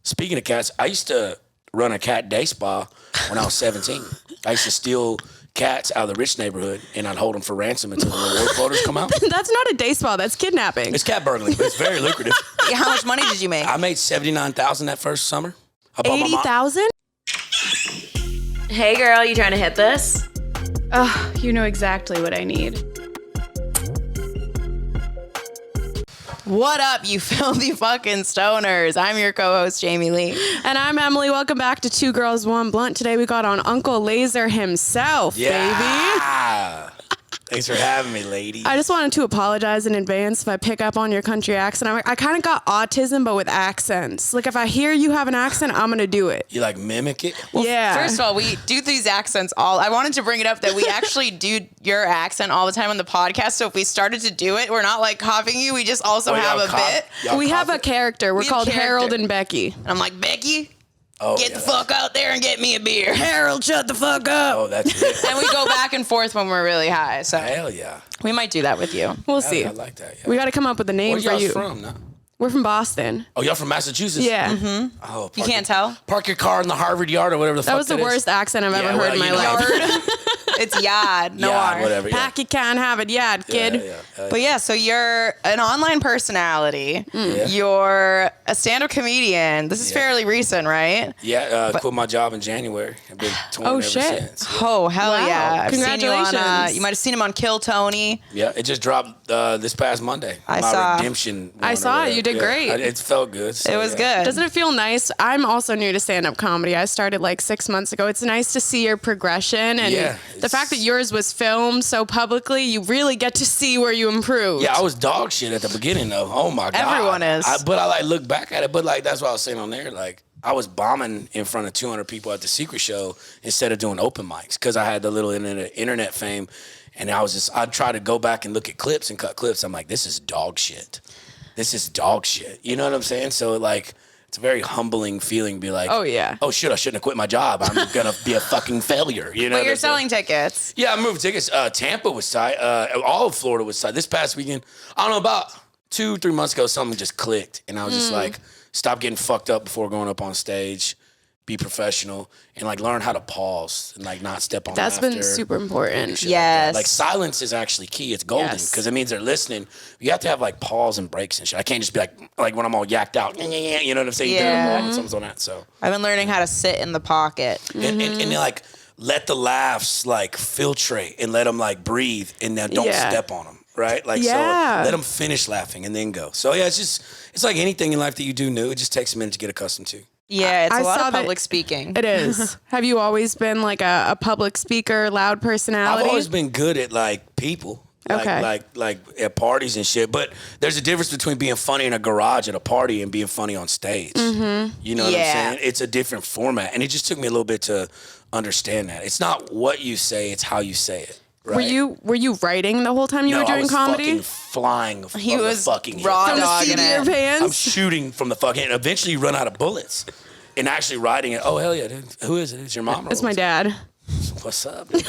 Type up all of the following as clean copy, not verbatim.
Speaking of cats, I used to run a cat day spa when I was 17. I used to steal cats out of the rich neighborhood, and I'd hold them for ransom until the reward photos come out. That's not a day spa. That's kidnapping. It's cat burgling, but it's very lucrative. Yeah, how much money did you make? I made $79,000 that first summer. 80,000? Hey girl, you trying to hit this? Oh, you know exactly what I need. What up, you filthy fucking stoners? I'm your co-host, Jamie Lee. And I'm Emily. Welcome back to Two Girls, One Blunt. Today we got on Uncle Lazer himself, baby. Thanks for having me, lady. I just wanted to apologize in advance if I pick up on your country accent. I kind of got autism, but with accents. Like, if I hear you have an accent, I'm going to do it. You, like, mimic it? Well, yeah. First of all, we do these accents I wanted to bring it up that we actually do your accent all the time on the podcast. So if we started to do it, we're not, like, copying you. We just also have a bit. We have a character. We're called Harold and Becky. And I'm like, Becky? Oh, get the fuck out there and get me a beer. Harold, shut the fuck up. Oh, that's it. And we go back and forth when we're really high. So Hell yeah. we might do that with you. We'll see. I like that, yeah. We got to come up with a name Where for y'all you. from now? We're from Boston. Oh, y'all from Massachusetts? Yeah. Mm-hmm. Oh, You can't tell? Park your car in the Harvard yard or whatever the fuck That was the worst accent I've ever heard in my life. It's yard, no Yard, R. whatever. Pack you can't have it, yad, kid. But yeah, so you're an online personality. Yeah. You're a stand-up comedian. This is fairly recent, right? Yeah, quit my job in January. I've been touring ever shit. since. Oh, hell Wow. yeah. I've Congratulations. seen you on, you might have seen him on Kill Tony. Yeah, it just dropped this past Monday. I my saw. redemption. I saw it. You did great. It felt good. So, It was good. Doesn't it feel nice? I'm also new to stand-up comedy. I started like 6 months ago. It's nice to see your progression. And the fact that yours was filmed so publicly, you really get to see where you improved. Yeah, I was dog shit at the beginning though. Oh my God. Everyone is. But I like look back at it. But like that's what I was saying on there. Like I was bombing in front of 200 people at the Secret Show instead of doing open mics because I had the little internet fame. And I'd try to go back and look at clips and cut clips. I'm like, this is dog shit. This is dog shit. You know what I'm saying? So like, it's a very humbling feeling to be like, oh yeah. Oh shit, I shouldn't have quit my job. I'm going to be a fucking failure. You know But you're selling tickets. Yeah, I moved tickets. Tampa was tight. All of Florida was tight. This past weekend, I don't know, about 2-3 months ago, something just clicked. And I was just like, stop getting fucked up before going up on stage. Be professional and like learn how to pause and like not step on. That's been super important. Yes. Like silence is actually key. It's golden because it means they're listening. You have to have like pause and breaks and shit. I can't just be like when I'm all yacked out. You know what I'm saying? Yeah. Someone's on that. So I've been learning how to sit in the pocket. and like let the laughs like filtrate and let them like breathe and then don't step on them. Right? Like so let them finish laughing and then go. So yeah, it's like anything in life that you do new. It just takes a minute to get accustomed to. Yeah, it's I a lot saw of public speaking. It is. Have you always been like a public speaker, loud personality? I've always been good at like people. Like at parties and shit. But there's a difference between being funny in a garage at a party and being funny on stage. Mm-hmm. You know what I'm saying? It's a different format. And it just took me a little bit to understand that. It's not what you say, it's how you say it. Right? Were you writing the whole time you were doing comedy? Fucking flying from He was the fucking raw From the dogging seat of your it. pants? I'm shooting from the fucking and eventually you run out of bullets. And actually writing it, oh hell yeah, dude. Who is it? It's your mom? It's my dad. What's up? It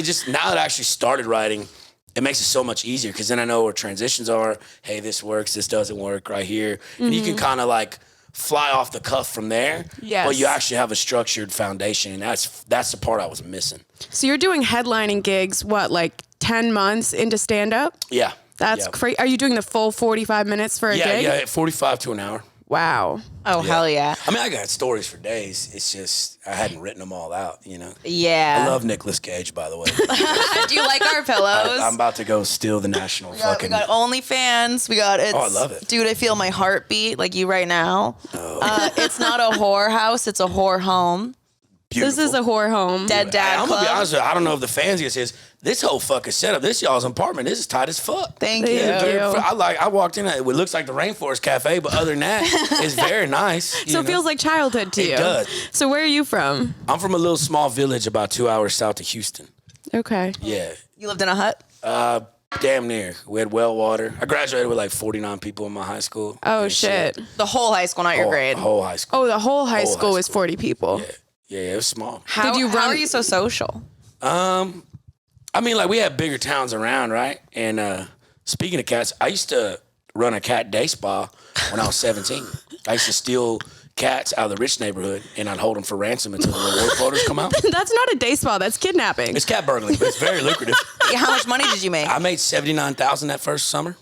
just now that I actually started writing, it makes it so much easier because then I know where transitions are. Hey, this works, this doesn't work right here. And you can kind of like fly off the cuff from there. Yes. But you actually have a structured foundation, and that's the part I was missing. So you're doing headlining gigs, what, like 10 months into stand-up? Yeah. That's crazy. Are you doing the full 45 minutes for a gig? Yeah, 45 to an hour. Wow. Oh, hell yeah. I mean, I got stories for days. It's just I hadn't written them all out, you know. Yeah. I love Nicolas Cage, by the way. Do you like our pillows? I'm about to go steal the national We fucking. got OnlyFans. I love it. Dude, I feel my heartbeat like you right now. It's not a whore house. It's a whore home. Beautiful. This is a whore home. Dead dad I'm club. gonna be honest with you, I don't know if the fans get this. This whole fucking setup, this y'all's apartment, this is tight as fuck. Thank you. I walked in, it looks like the Rainforest Cafe, but other than that, it's very nice. So it feels like childhood to you. It does. So where are you from? I'm from a little small village about 2 hours south of Houston. Okay. Yeah. You lived in a hut? Damn near. We had well water. I graduated with like 49 people in my high school. Oh, shit. The whole high school, not your grade. Whole high school. Oh, the whole high Whole school high was school. 40 people. Yeah, it was small. How are you so social? I mean, like we had bigger towns around, right? And speaking of cats, I used to run a cat day spa when I was 17. I used to steal cats out of the rich neighborhood, and I'd hold them for ransom until the reward photos come out. That's not a day spa. That's kidnapping. It's cat burgling, but it's very lucrative. Yeah, how much money did you make? I made $79,000 that first summer.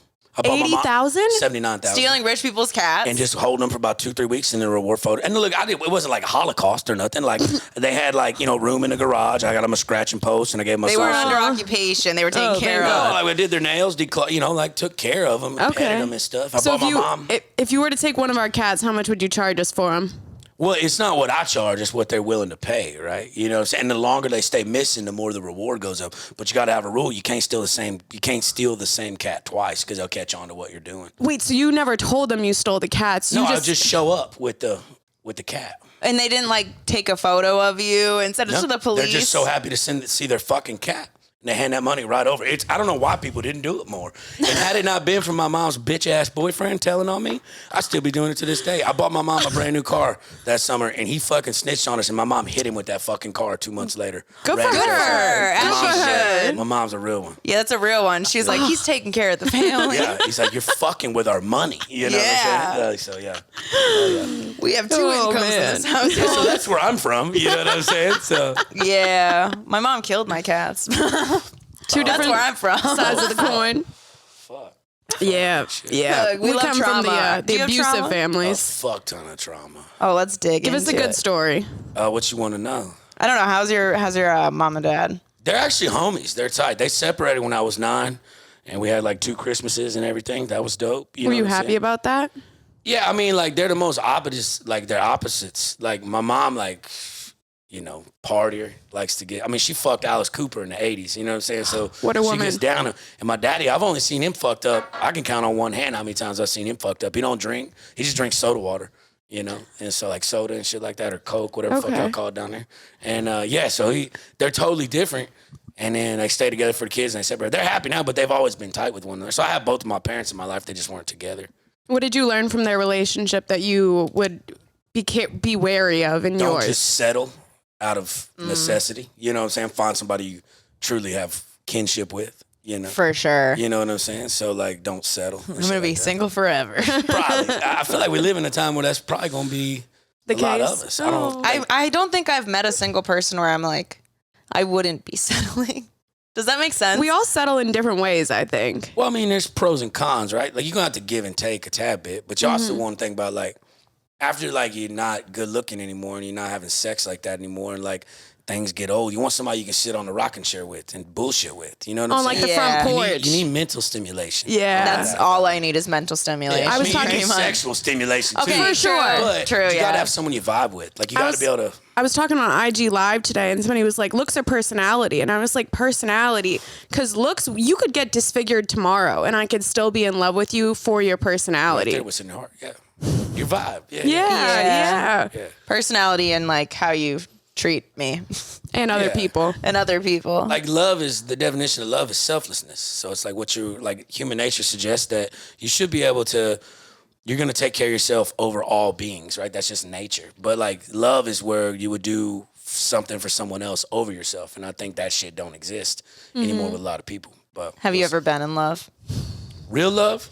80,000? 79,000. Stealing rich people's cats and just holding them for about 2-3 weeks in the reward photo. And look, it wasn't like a Holocaust or nothing. Like they had room in the garage. I got them a scratch and post, and I gave them a. They weren't under occupation. They were taken care of. No, like we did their nails, took care of them, and petted them and stuff. I bought my mom. If you were to take one of our cats, how much would you charge us for them? Well, it's not what I charge, it's what they're willing to pay, right? You know what I'm saying? And the longer they stay missing, the more the reward goes up. But you got to have a rule. You can't steal the same cat twice because they'll catch on to what you're doing. Wait, so you never told them you stole the cats? No, I just show up with the cat. And they didn't take a photo of you and send it to the police? They're just so happy to see their fucking cat. And they hand that money right over. I don't know why people didn't do it more. And had it not been for my mom's bitch-ass boyfriend telling on me, I'd still be doing it to this day. I bought my mom a brand new car that summer, and he fucking snitched on us, and my mom hit him with that fucking car 2 months later. Good for her. As she should. My mom's a real one. Yeah, that's a real one. She's like, he's taking care of the family. Yeah, he's like, you're fucking with our money. You know what I'm saying? So, yeah. We have two incomes in this house. So that's where I'm from. You know what I'm saying? So yeah. My mom killed my cats. Two different that's where I'm from. sides of the coin. Fuck. Yeah. Yeah. We love come trauma. from the abusive trauma? families. A fuck ton of trauma. Oh, let's dig Give us a good story. What you want to know? I don't know. How's your mom and dad? They're actually homies. They're tight. They separated when I was 9, and we had 2 Christmases and everything. That was dope. Were you happy about that? Yeah, I mean, they're the most opposites. They're opposites. My mom, partier, likes to get. I mean, she fucked Alice Cooper in the 80s. You know what I'm saying? So what a woman. She gets down. And my daddy, I've only seen him fucked up. I can count on one hand how many times I've seen him fucked up. He don't drink. He just drinks soda water. And so soda and shit like that, or Coke, whatever the fuck y'all call it down there. And so they're totally different. And then they stay together for the kids and they separate. They're happy now, but they've always been tight with one another. So I have both of my parents in my life. They just weren't together. What did you learn from their relationship that you would be wary of in yours? Don't just settle out of necessity. You know what I'm saying? Find somebody you truly have kinship with. For sure. You know what I'm saying? So don't settle. I'm gonna be single forever. Probably. I feel like we live in a time where that's probably gonna be the case. lot of us. I don't think I've met a single person where I'm I wouldn't be settling. Does that make sense? We all settle in different ways, I think. Well, I mean, there's pros and cons, right? You're gonna have to give and take a tad bit, but you also want to think about after you're not good looking anymore and you're not having sex like that anymore, and things get old, you want somebody you can sit on the rocking chair with and bullshit with. You know what I'm saying? On the front porch. You need mental stimulation. Yeah. That's all I need is mental stimulation. Yeah, I was talking sexual stimulation too. Okay, for sure. But True, you gotta have someone you vibe with. You gotta be able to. I was talking on IG Live today, and somebody was like, looks or personality? And I was like, personality. Because looks, you could get disfigured tomorrow, and I could still be in love with you for your personality. Right there, what's in your heart, yeah. Your vibe, Yeah. Personality and how you treat me. And other people. And other people. Love is, the definition of love is selflessness. So it's what human nature suggests that you should be able to, you're going to take care of yourself over all beings, right? That's just nature. But love is where you would do something for someone else over yourself. And I think that shit don't exist anymore with a lot of people. But have you ever been in love? Real love?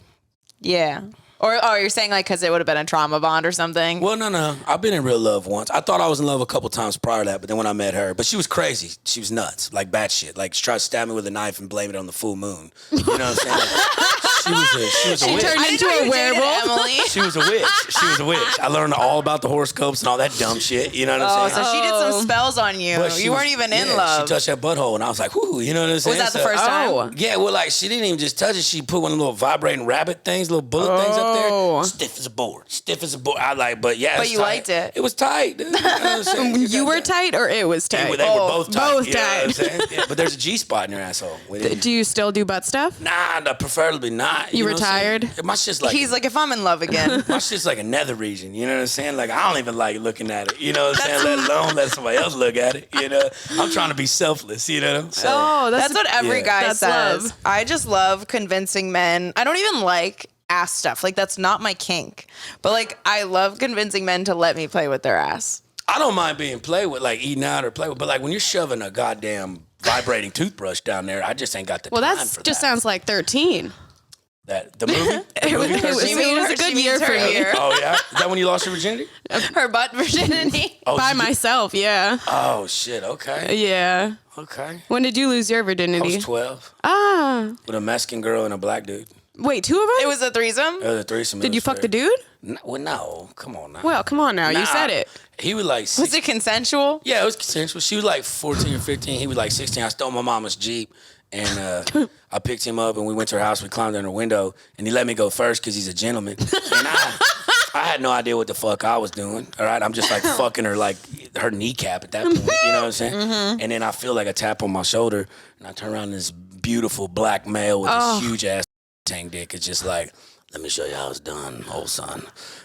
Yeah. Or you're saying because it would have been a trauma bond or something? Well, no. I've been in real love once. I thought I was in love a couple times prior to that, but then when I met her, but she was crazy. She was nuts, batshit. She tried to stab me with a knife and blame it on the full moon. You know what I'm saying? She was a witch. Turned into a werewolf. Emily. She was a witch. I learned all about the horoscopes and all that dumb shit. You know what I'm saying? So she did some spells on you. You weren't even in love. She touched that butthole, and I was like, whoo, you know what I'm saying? Was that the first time? Yeah, well, she didn't even just touch it. She put one of the little vibrating rabbit things, little bullet things up there. Stiff as a board. But you liked it. It was tight. Dude. You know what I'm saying? You were tight or it was tight? They were both tight. Both you know tight. what I'm saying? Yeah, but there's a G spot in your asshole. Do you still do butt stuff? Nah, preferably not. You know what I'm saying? retired? My shit's He's if I'm in love again. My shit's a nether region. You know what I'm saying? I don't even like looking at it. You know what I'm saying? Let alone let somebody else look at it. You know? I'm trying to be selfless, you know? So, that's what every guy says. Love. I just love convincing men. I don't even like ass stuff. That's not my kink. But I love convincing men to let me play with their ass. I don't mind being played with, eating out or play with, but when you're shoving a goddamn vibrating toothbrush down there, I just ain't got the time for that. Well, that just sounds like 13. That the movie? It was a good year for me. Oh, yeah? Is that when you lost your virginity? Her butt virginity. Oh, By myself, yeah. Oh, shit. Okay. Yeah. Okay. When did you lose your I virginity? was 12 Ah. with a Mexican girl and a black dude. Wait, 2 of them? It was a threesome? It was a threesome. Did you fuck the dude? Well, no. Come on now. Well, come on now. You said it. He was like... Was it consensual? Yeah, it was consensual. She was like 14 or 15. He was like 16. I stole my mama's Jeep. And I picked him up and we went to her house. We climbed in her window and he let me go first because he's a gentleman. And I had no idea what the fuck I was doing. All right, I'm just like fucking her like her kneecap at that point. You know what I'm saying? Mm-hmm. And then I feel like a tap on my shoulder and I turn around and this beautiful black male with this huge ass tank dick is just like, let me show you how it's done, old son.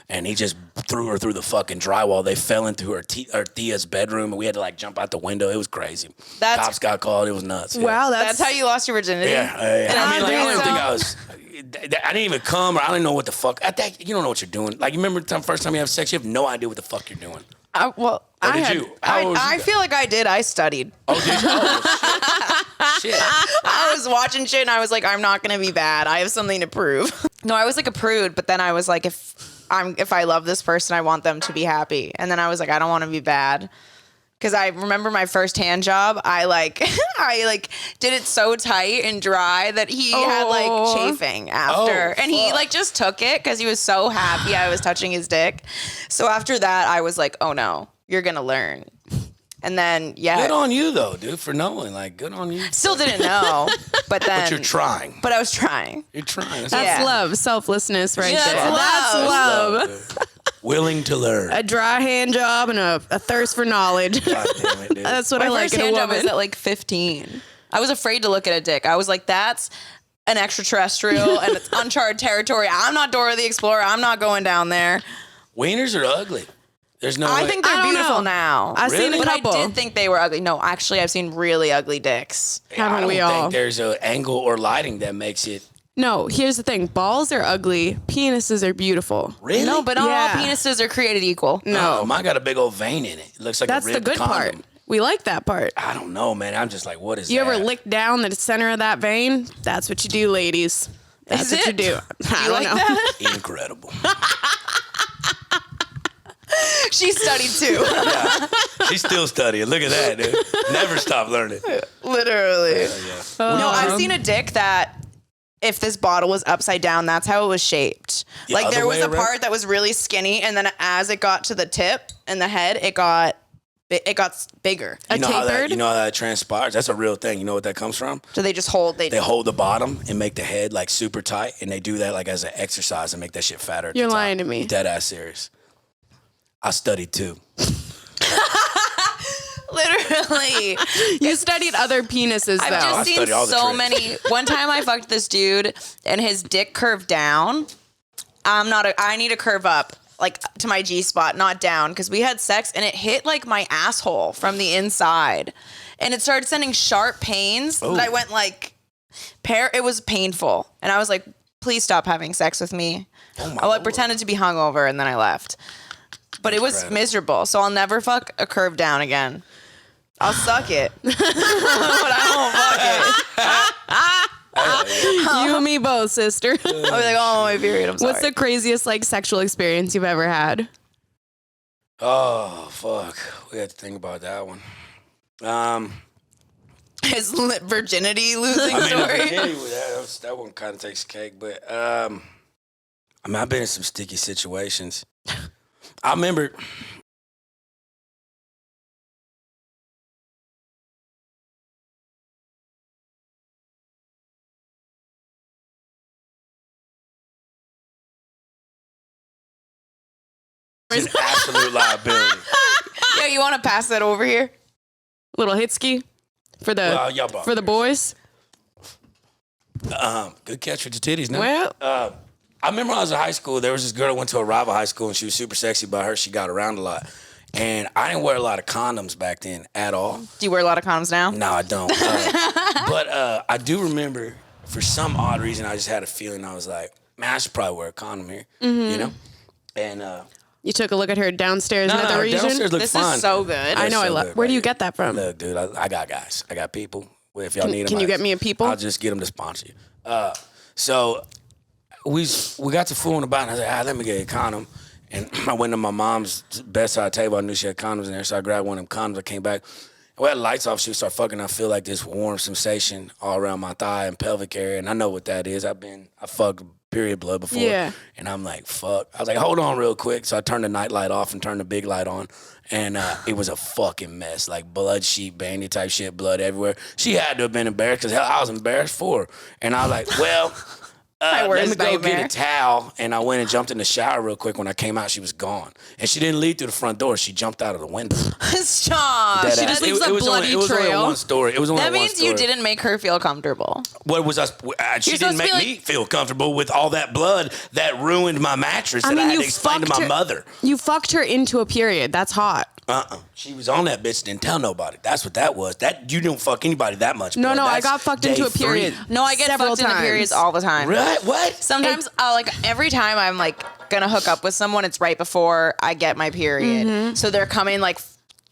And he just threw her through the fucking drywall. They fell into her Tia's bedroom, and we had to like jump out the window. It was crazy. Cops got called. It was nuts. Wow, that's how you lost your virginity. Yeah. I mean, like, I don't think I was. I didn't even come, or I didn't know what the fuck. At that, you don't know what you're doing. Like, you remember the first time you have sex, you have no idea what the fuck you're doing. I feel like I did. I studied. Oh, did you? Oh, shit. I was watching shit and I was like, I'm not gonna be bad. I have something to prove. No, I was like a prude, but then I was like, if I love this person, I want them to be happy. And then I was like, I don't want to be bad. Because I remember my first hand job, I did it so tight and dry that he had like chafing after. And he like just took it because he was so happy I was touching his dick. So after that, I was like, oh no, you're going to learn. And then, yeah. Good on you, though, dude, for knowing. Like, good on you. Still didn't know. But then. But you're trying. But I was trying. You're trying. That's love. Selflessness right there. That's love. Willing to learn. A dry hand job and a thirst for knowledge. God damn it, dude. That's what I like in a hand job woman. was at like 15. I was afraid to look at a dick. I was like, that's an extraterrestrial and it's uncharted territory. I'm not Dora the Explorer. I'm not going down there. Wieners are ugly. There's no way. I think they're beautiful now. I've seen a couple. But I did think they were ugly. No, actually, I've seen really ugly dicks. Haven't we all? I don't think there's an angle or lighting that makes it. No, here's the thing. Balls are ugly. Penises are beautiful. Really? No, but not all penises are created equal. No. Oh, mine got a big old vein in it. It looks like That's a the ripped good condom. part. We like that part. I don't know, man. I'm just like, what is You that? ever lick down the center of that vein? That's what you do, ladies. That's what you do. I don't know. That? Incredible. She studied too. Yeah. She's still studying. Look at that, dude. Never stop learning. Literally. No, I've Um, seen a dick that if this bottle was upside down, that's how it was shaped. The Like other there was way a around? part that was really skinny, and then as it got to the tip and the head, it got bigger. A You know how tapered? that transpires? That's a real thing. You know what that comes from? So they just hold. They hold the bottom and make the head like super tight, and they do that like as an exercise and make that shit fatter. At You're the top. lying to me. Dead ass serious. I studied too. Literally. You studied other penises, though. I've just seen studied all the so tricks. many. One time I fucked this dude and his dick curved down. I need to curve up like to my G spot, not down, because we had sex and it hit like my asshole from the inside. And it started sending sharp pains that I went like, it was painful. And I was like, please stop having sex with me. I pretended to be hungover and then I left. But it was miserable, so I'll never fuck a curve down again. I'll suck it, but I won't fuck it. You and me both, sister. I'll be like, oh, my period, I'm sorry. What's the craziest like sexual experience you've ever had? Oh, fuck. We had to think about that one. His virginity losing I mean, story? that one kind of takes cake, but I mean, I've been in some sticky situations. I remember it's an absolute liability. Yeah, you want to pass that over here? Little hitski for the boys. Good catch with your titties, no? Well, I remember when I was in high school, there was this girl who went to a rival high school, and she was super sexy. By her, she got around a lot. And I didn't wear a lot of condoms back then at all. Do you wear a lot of condoms now? No, I don't. But I do remember, for some odd reason, I just had a feeling. I was like, man, I should probably wear a condom here, you know? And you took a look at her downstairs in the region. downstairs looked This fine. is so good. I know. so I love. good, Where do right you get that from? Look, dude, I got guys. I got people. If y'all need them, Can you get me a people? I'll just get them to sponsor you. So we got to fooling about, and I was like, let me get a condom. And I went to my mom's bedside table. I knew she had condoms in there, so I grabbed one of them condoms. I came back. We had the lights off. She would start fucking. I feel like this warm sensation all around my thigh and pelvic area, and I know what that is. I fucked period blood before. Yeah. And I'm like, fuck. I was like, hold on real quick. So I turned the night light off and turned the big light on. And it was a fucking mess. Like blood sheet, bandy type shit, blood everywhere. She had to have been embarrassed because hell, I was embarrassed for her. And I was like, well, let me go get a towel. And I went and jumped in the shower real quick. When I came out, she was gone. And she didn't leave through the front door. She jumped out of the window. Stop. She just leaves a bloody It was only trail. one story. It was only That one means story. you didn't make her feel comfortable. What was I? She didn't make me feel comfortable with all that blood that ruined my mattress that I had to explain to my mother. You fucked her into a period. That's hot. She was on that bitch, didn't tell nobody. That's what that was. That you don't fuck anybody that much. No, blood. no, I That's got fucked into a day period. 3. No, I get Several fucked into times. periods all the time. Right? What? Sometimes, like every time I'm like gonna hook up with someone, it's right before I get my period. Mm-hmm. So they're coming like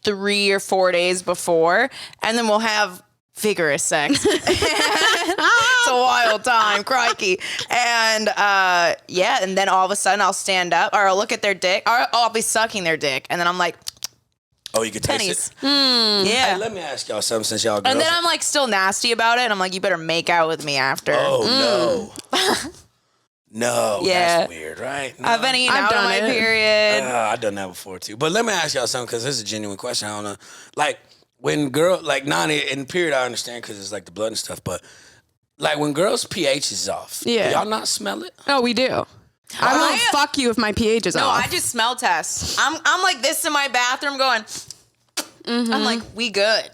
3 or 4 days before, and then we'll have vigorous sex. It's a wild time, crikey. And yeah, and then all of a sudden I'll stand up, or I'll look at their dick, or I'll be sucking their dick, and then I'm like, Oh, you can taste pennies. it. Yeah. Hey, let me ask y'all something since y'all girls. And then I'm like still nasty about it, and I'm like, you better make out with me after. Oh no. No, Yeah. that's weird, right? No. I've been eating I've out done on my it. period. I've done that before too. But let me ask y'all something because this is a genuine question. I don't know. Like when girl, like not in period, I understand because it's like the blood and stuff. But like when girls' pH is off, Yeah. y'all not smell it? Oh, we do. I won't fuck you if my pH is No, off. I just smell test. I'm like this in my bathroom going, I'm like, we good.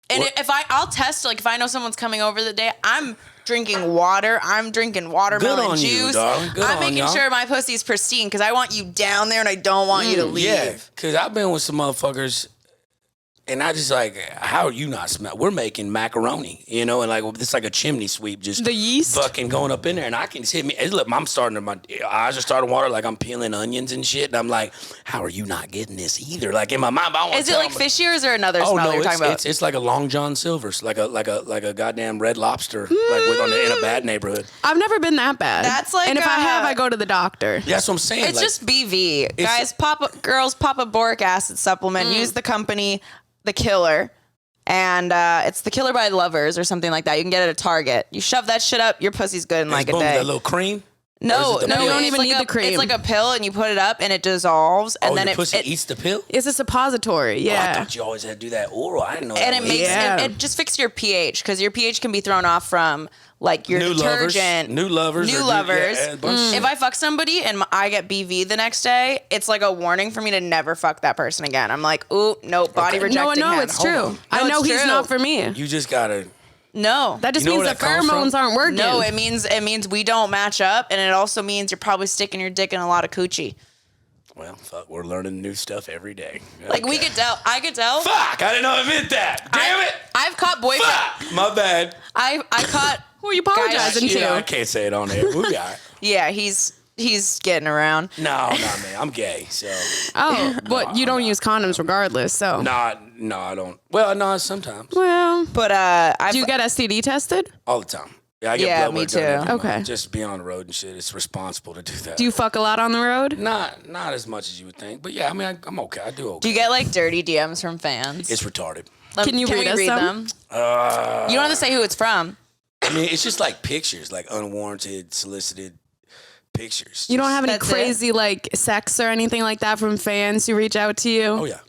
And What? if I'll test, like if I know someone's coming over the day, I'm drinking water. I'm drinking watermelon Good on you, juice. darling. Good I'm on making y'all. sure my pussy's pristine because I want you down there and I don't want you to leave. Yeah, because I've been with some motherfuckers, and I just like, how are you not smell? We're making macaroni, you know, and like it's like a chimney sweep, just The yeast? fucking going up in there, and I can just hit me. Look, I'm starting to, my eyes are starting to water, like I'm peeling onions and shit, and I'm like, how are you not getting this either? Like in my mind, I want Is it like fishy or is there another Oh smell no, you're talking about? it's like a Long John Silver's, like a goddamn Red Lobster, like in a bad neighborhood. I've never been that bad. That's like, and if I have, I go to the doctor. That's what I'm saying. It's like, just BV. Guys, girls pop a boric acid supplement. Use the company The Killer. And it's The Killer by Lovers or something like that. You can get it at Target. You shove that shit up, your pussy's good in like a boom, day. that little cream. No, Or is it the no, pill? you don't it's even like need the cream. It's like a pill, and you put it up, and it dissolves, and then your it pussy it, eats the pill. It's a suppository. Oh, I Yeah. thought you always had to do that oral. I didn't know. and that it makes Yeah. it just fixes your pH because your pH can be thrown off from like your New detergent. New lovers. New or lovers. Yeah, a bunch of shit. If I fuck somebody and I get BV the next day, it's like a warning for me to never fuck that person again. I'm like, ooh, no, body Okay. rejecting No, him. it's Hold true. on. I No, know it's he's true. not for me. You just gotta. No. That just You know means where the that comes pheromones from? aren't working. No, it means we don't match up, and it also means you're probably sticking your dick in a lot of coochie. Well, fuck, we're learning new stuff every day. Like we Okay. could tell. I could tell. Fuck! I didn't know I meant that. Damn it! I've caught boyfriend. Fuck! My bad. I caught. Who are you apologizing You know, I to? can't say it on air. We got it. Yeah, he's getting around. No, not me. I'm gay, so Oh, but you don't use condoms regardless, so. no, I don't. Well, no, sometimes, Well, But I've do you get STD tested? all the time. Yeah, I get Yeah, blood me work done too. every month. Okay. Just being on the road and shit, it's responsible to do that. Do you fuck a lot on the road? Not as much as you would think, but yeah, I mean, I'm okay. I do okay. do you get like dirty DMs from fans? It's retarded. Can you read we us read some? them? You don't have to say who it's from. I mean, it's just like pictures, like unwarranted, solicited pictures. You don't have any That's crazy like sex or anything like that from fans who reach out to you? Oh yeah.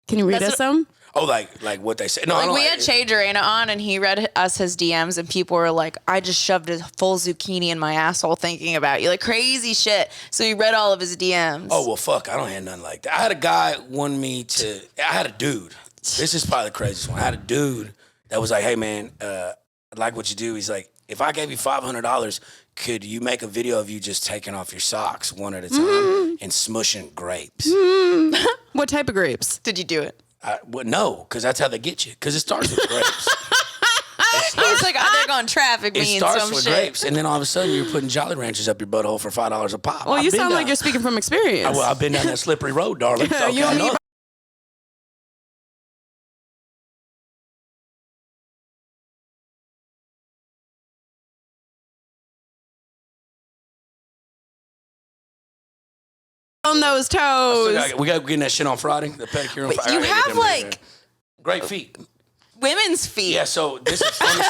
Can you read That's us some? Oh, like what they say. No, I Like don't we had Che Durena on, and he read us his DMs, and people were like, "I just shoved a full zucchini in my asshole thinking about you," like crazy shit. So he read all of his DMs. Oh well, fuck! I don't have nothing like that. I had a guy want me to. I had a dude. This is probably the craziest one. I had a dude that was like, "Hey man, I like what you do." He's like, "If I gave you $500, could you make a video of you just taking off your socks one at a time and smushing grapes?" What type of grapes? Did you do it? Well, no, because that's how they get you. Because it starts with grapes. He's like, "Oh, they're going traffic It me and starts some with shit." grapes, and then all of a sudden you're putting Jolly Ranchers up your butthole for $5 a pop. Well, I've you been sound like down- you're speaking from experience. Well, I've been down that slippery road, darling. So, You okay, I don't know need on those toes. We got getting that shit on Friday. The pedicure on Friday. You have like great feet. Women's feet. Yeah, so this is funny.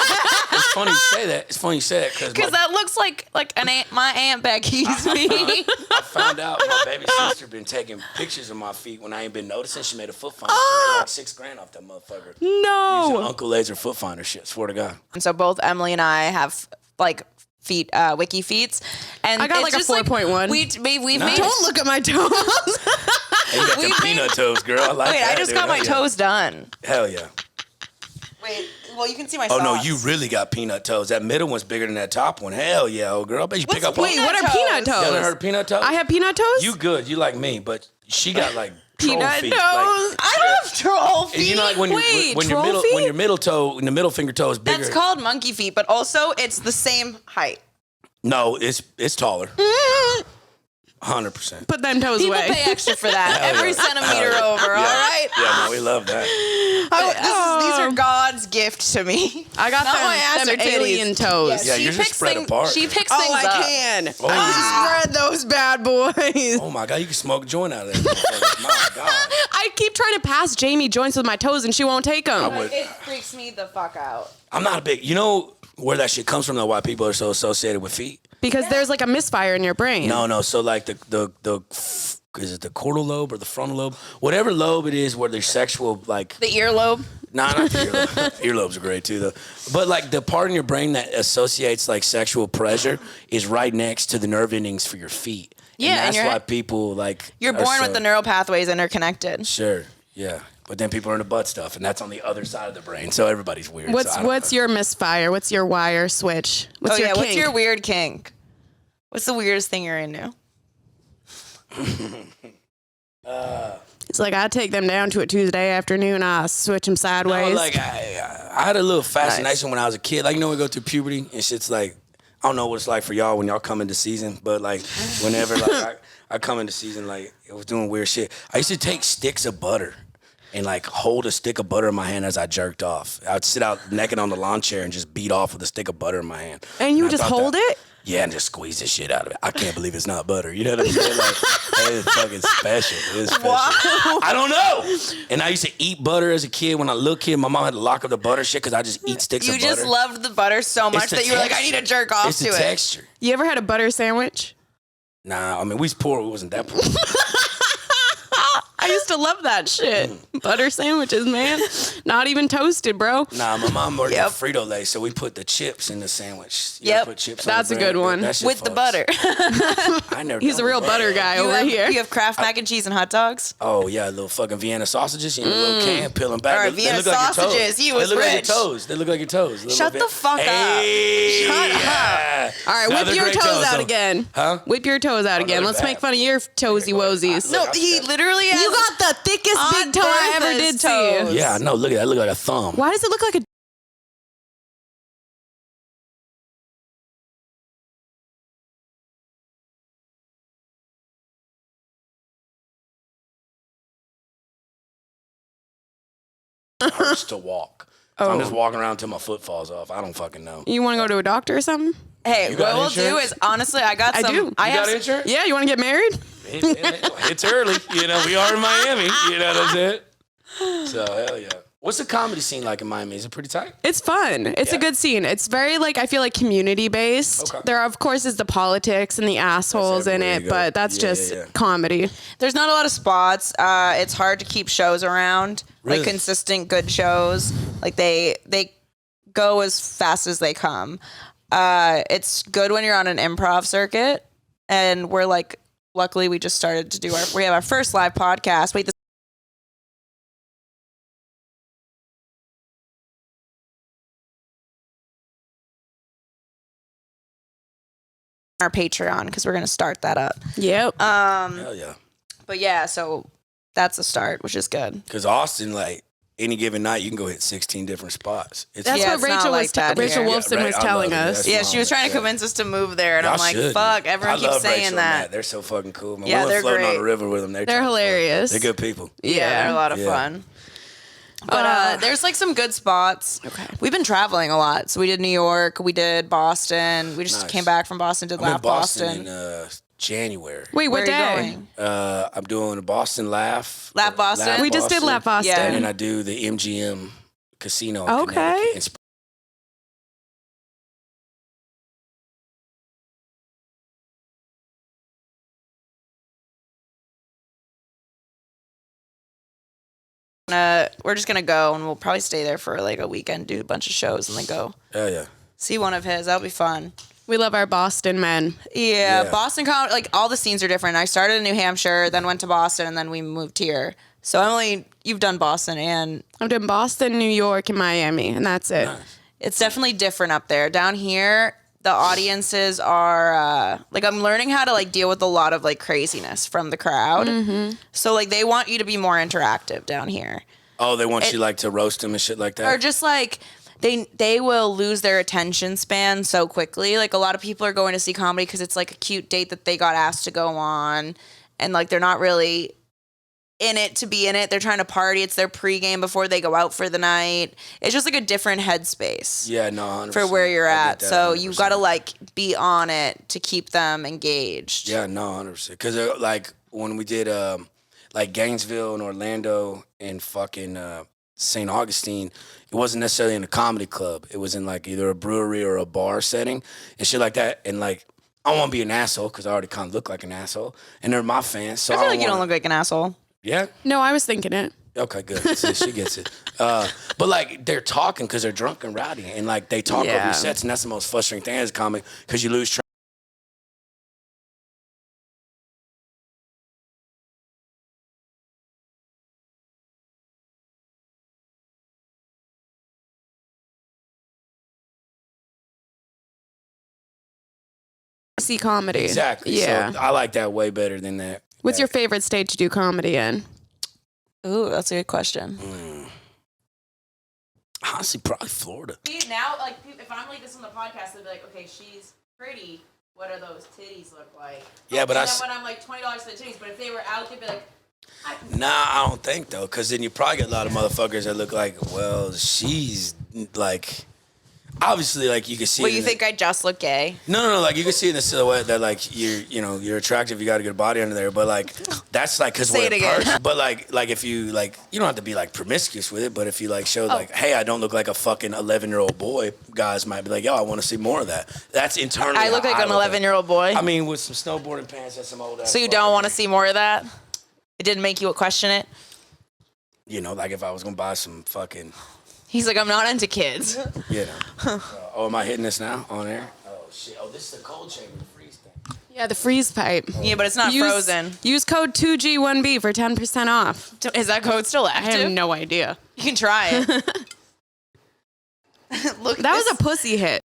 It's funny you say that. It's funny you say that because that looks like my Aunt Becky's feet. I found out my baby sister been taking pictures of my feet when I ain't been noticing. She made a foot finder. She made like $6,000 off that motherfucker. No. Using Uncle Lazer foot finder shit. Swear to God. And so both Emily and I have like feet, wiki feets, and I got like a 4.1. We've Nice. made. Don't look at my toes. Hey, you got the peanut toes, girl. I like Wait, that. I just dude. got my Hell yeah. toes done. Hell yeah. Wait, well you can see my. Oh socks. no, you really got peanut toes. That middle one's bigger than that top one. Hell yeah, old girl. I bet you pick up. Wait, what are peanut You ever toes? heard of peanut toes? I have peanut toes? You good? You like me? But she got like troll Peanut feet. toes? I have troll Like, feet. you know, like when Wait, your troll middle feet? when your middle toe, when the middle finger toe is bigger. That's called monkey feet, but also it's the same height. No, it's taller. 100%. Put them toes People away. pay extra for that. Hell Every yeah. centimeter Hell yeah. over. All Yeah. right. Yeah, no, we love that. These are God's gift to me. I got Not my ass them or titties. alien toes. Yeah, She you're just picks spread apart. She picks Oh, things I up. can. Oh, I spread those bad boys. Oh my God, you can smoke a joint out of that. motherfucker. My God. I keep trying to pass Jamie joints with my toes and she won't take them. would- It freaks me the fuck out. I'm not a big. You know where that shit comes from? Though, why people are so associated with feet? Because there's like a misfire in your brain. No. So like the is it the caudal lobe or the frontal lobe? Whatever lobe it is where there's sexual like. The earlobe. Nah, not the earlobe. Earlobes are great too, though. But like the part in your brain that associates like sexual pleasure is right next to the nerve endings for your feet. Yeah, and and that's you're- why people like. You're are born so- with the neural pathways interconnected. Sure, yeah. But then people are into butt stuff, and that's on the other side of the brain. So everybody's weird. What's your misfire? What's your wire switch? What's your kink? What's your weird kink? What's the weirdest thing you're into? It's like I take them down to a Tuesday afternoon. I switch them sideways. No, like I had a little fascination when I was a kid. Like, you know, we go through puberty and shit's like, I don't know what it's like for y'all when y'all come into season, but like whenever like I come into season, like it was doing weird shit. I used to take sticks of butter and like hold a stick of butter in my hand as I jerked off. I'd sit out naked on the lawn chair and just beat off with a stick of butter in my hand. and you I just thought hold that- it? Yeah, and just squeeze the shit out of it. I can't believe it's not butter. You know what I'm saying? Like, it's fucking special. It's special. Wow. I don't know. And I used to eat butter as a kid. When I was a little kid, my mom had to lock up the butter shit because I just eat sticks You of butter. just loved the butter so much the that you were like, I need to jerk off It's to the it. texture. You ever had a butter sandwich? Nah, I mean, we was poor. We wasn't that poor. I used to love that shit. Butter sandwiches, man. Not even toasted, bro. Nah, my mom worked Yep. at Frito-Lay, so we put the chips in the sandwich. You Yep. ever put chips on That's the a bread? good one. That shit With the fucks. butter. I never. He's a done real with butter guy over here. You have Kraft mac and cheese and hot dogs? Oh yeah, little fucking Vienna sausages in a little can, peel them back. All right, They Vienna look like your toes. sausages. He was They look like rich. your toes. They look like your toes. Little Shut bit. the fuck up. Hey, Shut up. yeah. All right, Nah, whip they're your great toes out though. again. Huh? Whip your toes out again. they're Let's bad. make fun of your toesy woesies. No, he literally has. You got the thickest Aunt big toe I ever Bertha's did toes. see. Yeah, I know. Look at that. Look like a thumb. Why does it look like a Hurts to walk. So Oh. I'm just walking around until my foot falls off. I don't fucking know. You want to go to a doctor or something? Hey, You what got we'll do insurance? is honestly, I got I some. do. You got insurance? Yeah, you want to get married? It's early. You know, we are in Miami. You know what I'm saying? So, hell yeah. What's the comedy scene like in Miami? Is it pretty tight? It's fun. It's a Yeah. good scene. It's very like I feel like community based. Okay. There of course is the politics and the assholes in everywhere it, you go. but that's Yeah, just yeah. comedy. There's not a lot of spots. It's hard to keep shows around, Really? like consistent good shows. Like they go as fast as they come. It's good when you're on an improv circuit, and we're like, luckily we just started to do we have our first live podcast. Wait, our Patreon because we're gonna start that up. Yep. Hell yeah. But yeah, so that's a start, which is good. Because Austin, like, any given night, you can go hit 16 different spots. It's That's Yeah, what it's not Rachel like was that Rachel here. Wolfson Yeah, right. was I telling love it. us. That's Yeah, wrong. she was trying to Yeah. convince us to move there, and Y'all I'm like, should. fuck, everyone I keeps love saying Rachel and that. Matt. They're so fucking cool. Man. Yeah, We went they're floating on great. the river with them. They're They're trying to fuck. hilarious. They're good people. Yeah, they're a lot of Yeah. fun. But there's like some good spots. Okay. We've been traveling a lot. So we did New York, we did Boston. We just Nice. came back from Boston, did I'm in Laugh Boston Boston. in January. Wait, what Where are you day? going? I'm doing a Boston Laugh. Laugh Boston? We just did Laugh Boston. Yeah. And I do the MGM Casino. in Okay. Connecticut in We're just gonna go and we'll probably stay there for like a weekend, do a bunch of shows, and then go Hell yeah. see one of his. That'll be fun. We love our Boston men. Yeah, Yeah. Boston, like all the scenes are different. I started in New Hampshire, then went to Boston, and then we moved here. So Emily, you've done Boston, and I've done Boston, New York, and Miami, and that's it. Nice. it's definitely different up there. Down here, the audiences are like I'm learning how to like deal with a lot of like craziness from the crowd. So like they want you to be more interactive down here. Oh, they want you like to roast them and shit like that? Or just like they will lose their attention span so quickly. Like a lot of people are going to see comedy because it's like a cute date that they got asked to go on, and like they're not really in it to be in it. They're trying to party. It's their pregame before they go out for the night. It's just like a different headspace Yeah, no, 100%. for where you're I at. get that So 100%. you've got to like be on it to keep them engaged. Yeah, no, 100%. Because like when we did like Gainesville and Orlando and fucking St. Augustine, it wasn't necessarily in a comedy club. It was in like either a brewery or a bar setting and shit like that. And like I don't want to be an asshole because I already kind of look like an asshole, and they're my fans. So I feel like don't you don't wanna- look like an asshole. Yeah. No, I was thinking it. Okay, good. See, she gets it. But like they're talking because they're drunk and rowdy, and like they talk over Yeah. your sets, and that's the most frustrating thing as a comic because you lose track. See comedy. Exactly. Yeah. So I like that way better than that. What's your favorite state to do comedy in? Ooh, that's a good question. Honestly, probably Florida. See, now, like, if I'm like this on the podcast, they'll be like, okay, she's pretty. What do those titties look like? Yeah, but and then when I'm like $20 for the titties, but if they were out, they'd be like, Nah, I don't think though, because then you probably get a lot of motherfuckers that look like, well, she's like, obviously, like you can see. well, it you in think I just look gay? No, like you can see in the silhouette that like you're attractive, you got a good body under there, but like that's like because Say we're it a again. person. But like if you like, you don't have to be like promiscuous with it, but if you like show Oh. like, hey, I don't look like a fucking 11-year-old boy, guys might be like, yo, I want to see more of that. That's internally. I look how like an look at it. 11-year-old boy. I mean, with some snowboarding pants and some old. So you don't want to see more of that? It didn't make you question it? You know, like if I was gonna buy some fucking. He's like, I'm not into kids. You know. Oh, am I hitting this now on air? Oh shit! Oh, this is the cold chamber freeze thing. Yeah, the freeze pipe. Yeah, but it's not frozen. Use code 2G1B for 10% off. Is that code still I active? have no idea. You can try it. Look, That was a pussy hit.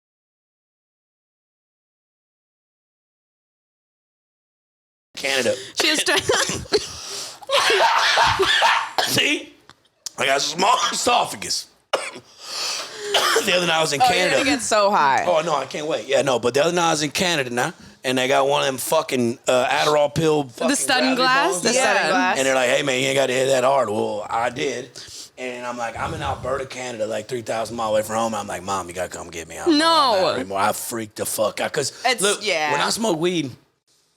Canada. She was See, I got a small esophagus. The other night I was in Oh, you're Canada. gonna get so high. Oh no, I can't wait. Yeah, no, but the other night I was in Canada now, and they got one of them fucking Adderall pill. Fucking stun gravity glass? balls. The Yeah. stun glass? And they're like, "Hey man, you ain't got to hit that hard." Well, I did, and I'm like, I'm in Alberta, Canada, like 3,000 miles away from home. I'm like, Mom, you gotta come get me. I don't know No. where I'm at anymore. I freaked the fuck out because It's- look, yeah. when I smoke weed.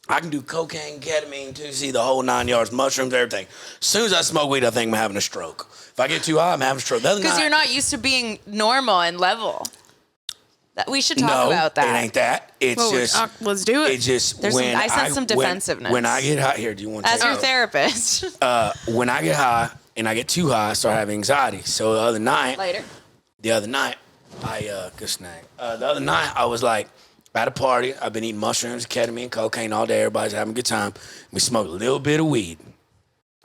I can do cocaine, ketamine, 2C, the whole 9 yards, mushrooms, everything. As soon as I smoke weed, I think I'm having a stroke. If I get too high, I'm having a stroke. Because you're not used to being normal and level. We should talk about that. it ain't that. It's Well, just, let's do it. it's just There's when I sense some when- defensiveness. When I get high, here, do you want to As take your it? therapist. When I get high and I get too high, I start having anxiety. So the other night, I was like, at a party, I've been eating mushrooms, ketamine, cocaine all day. Everybody's having a good time. We smoked a little bit of weed.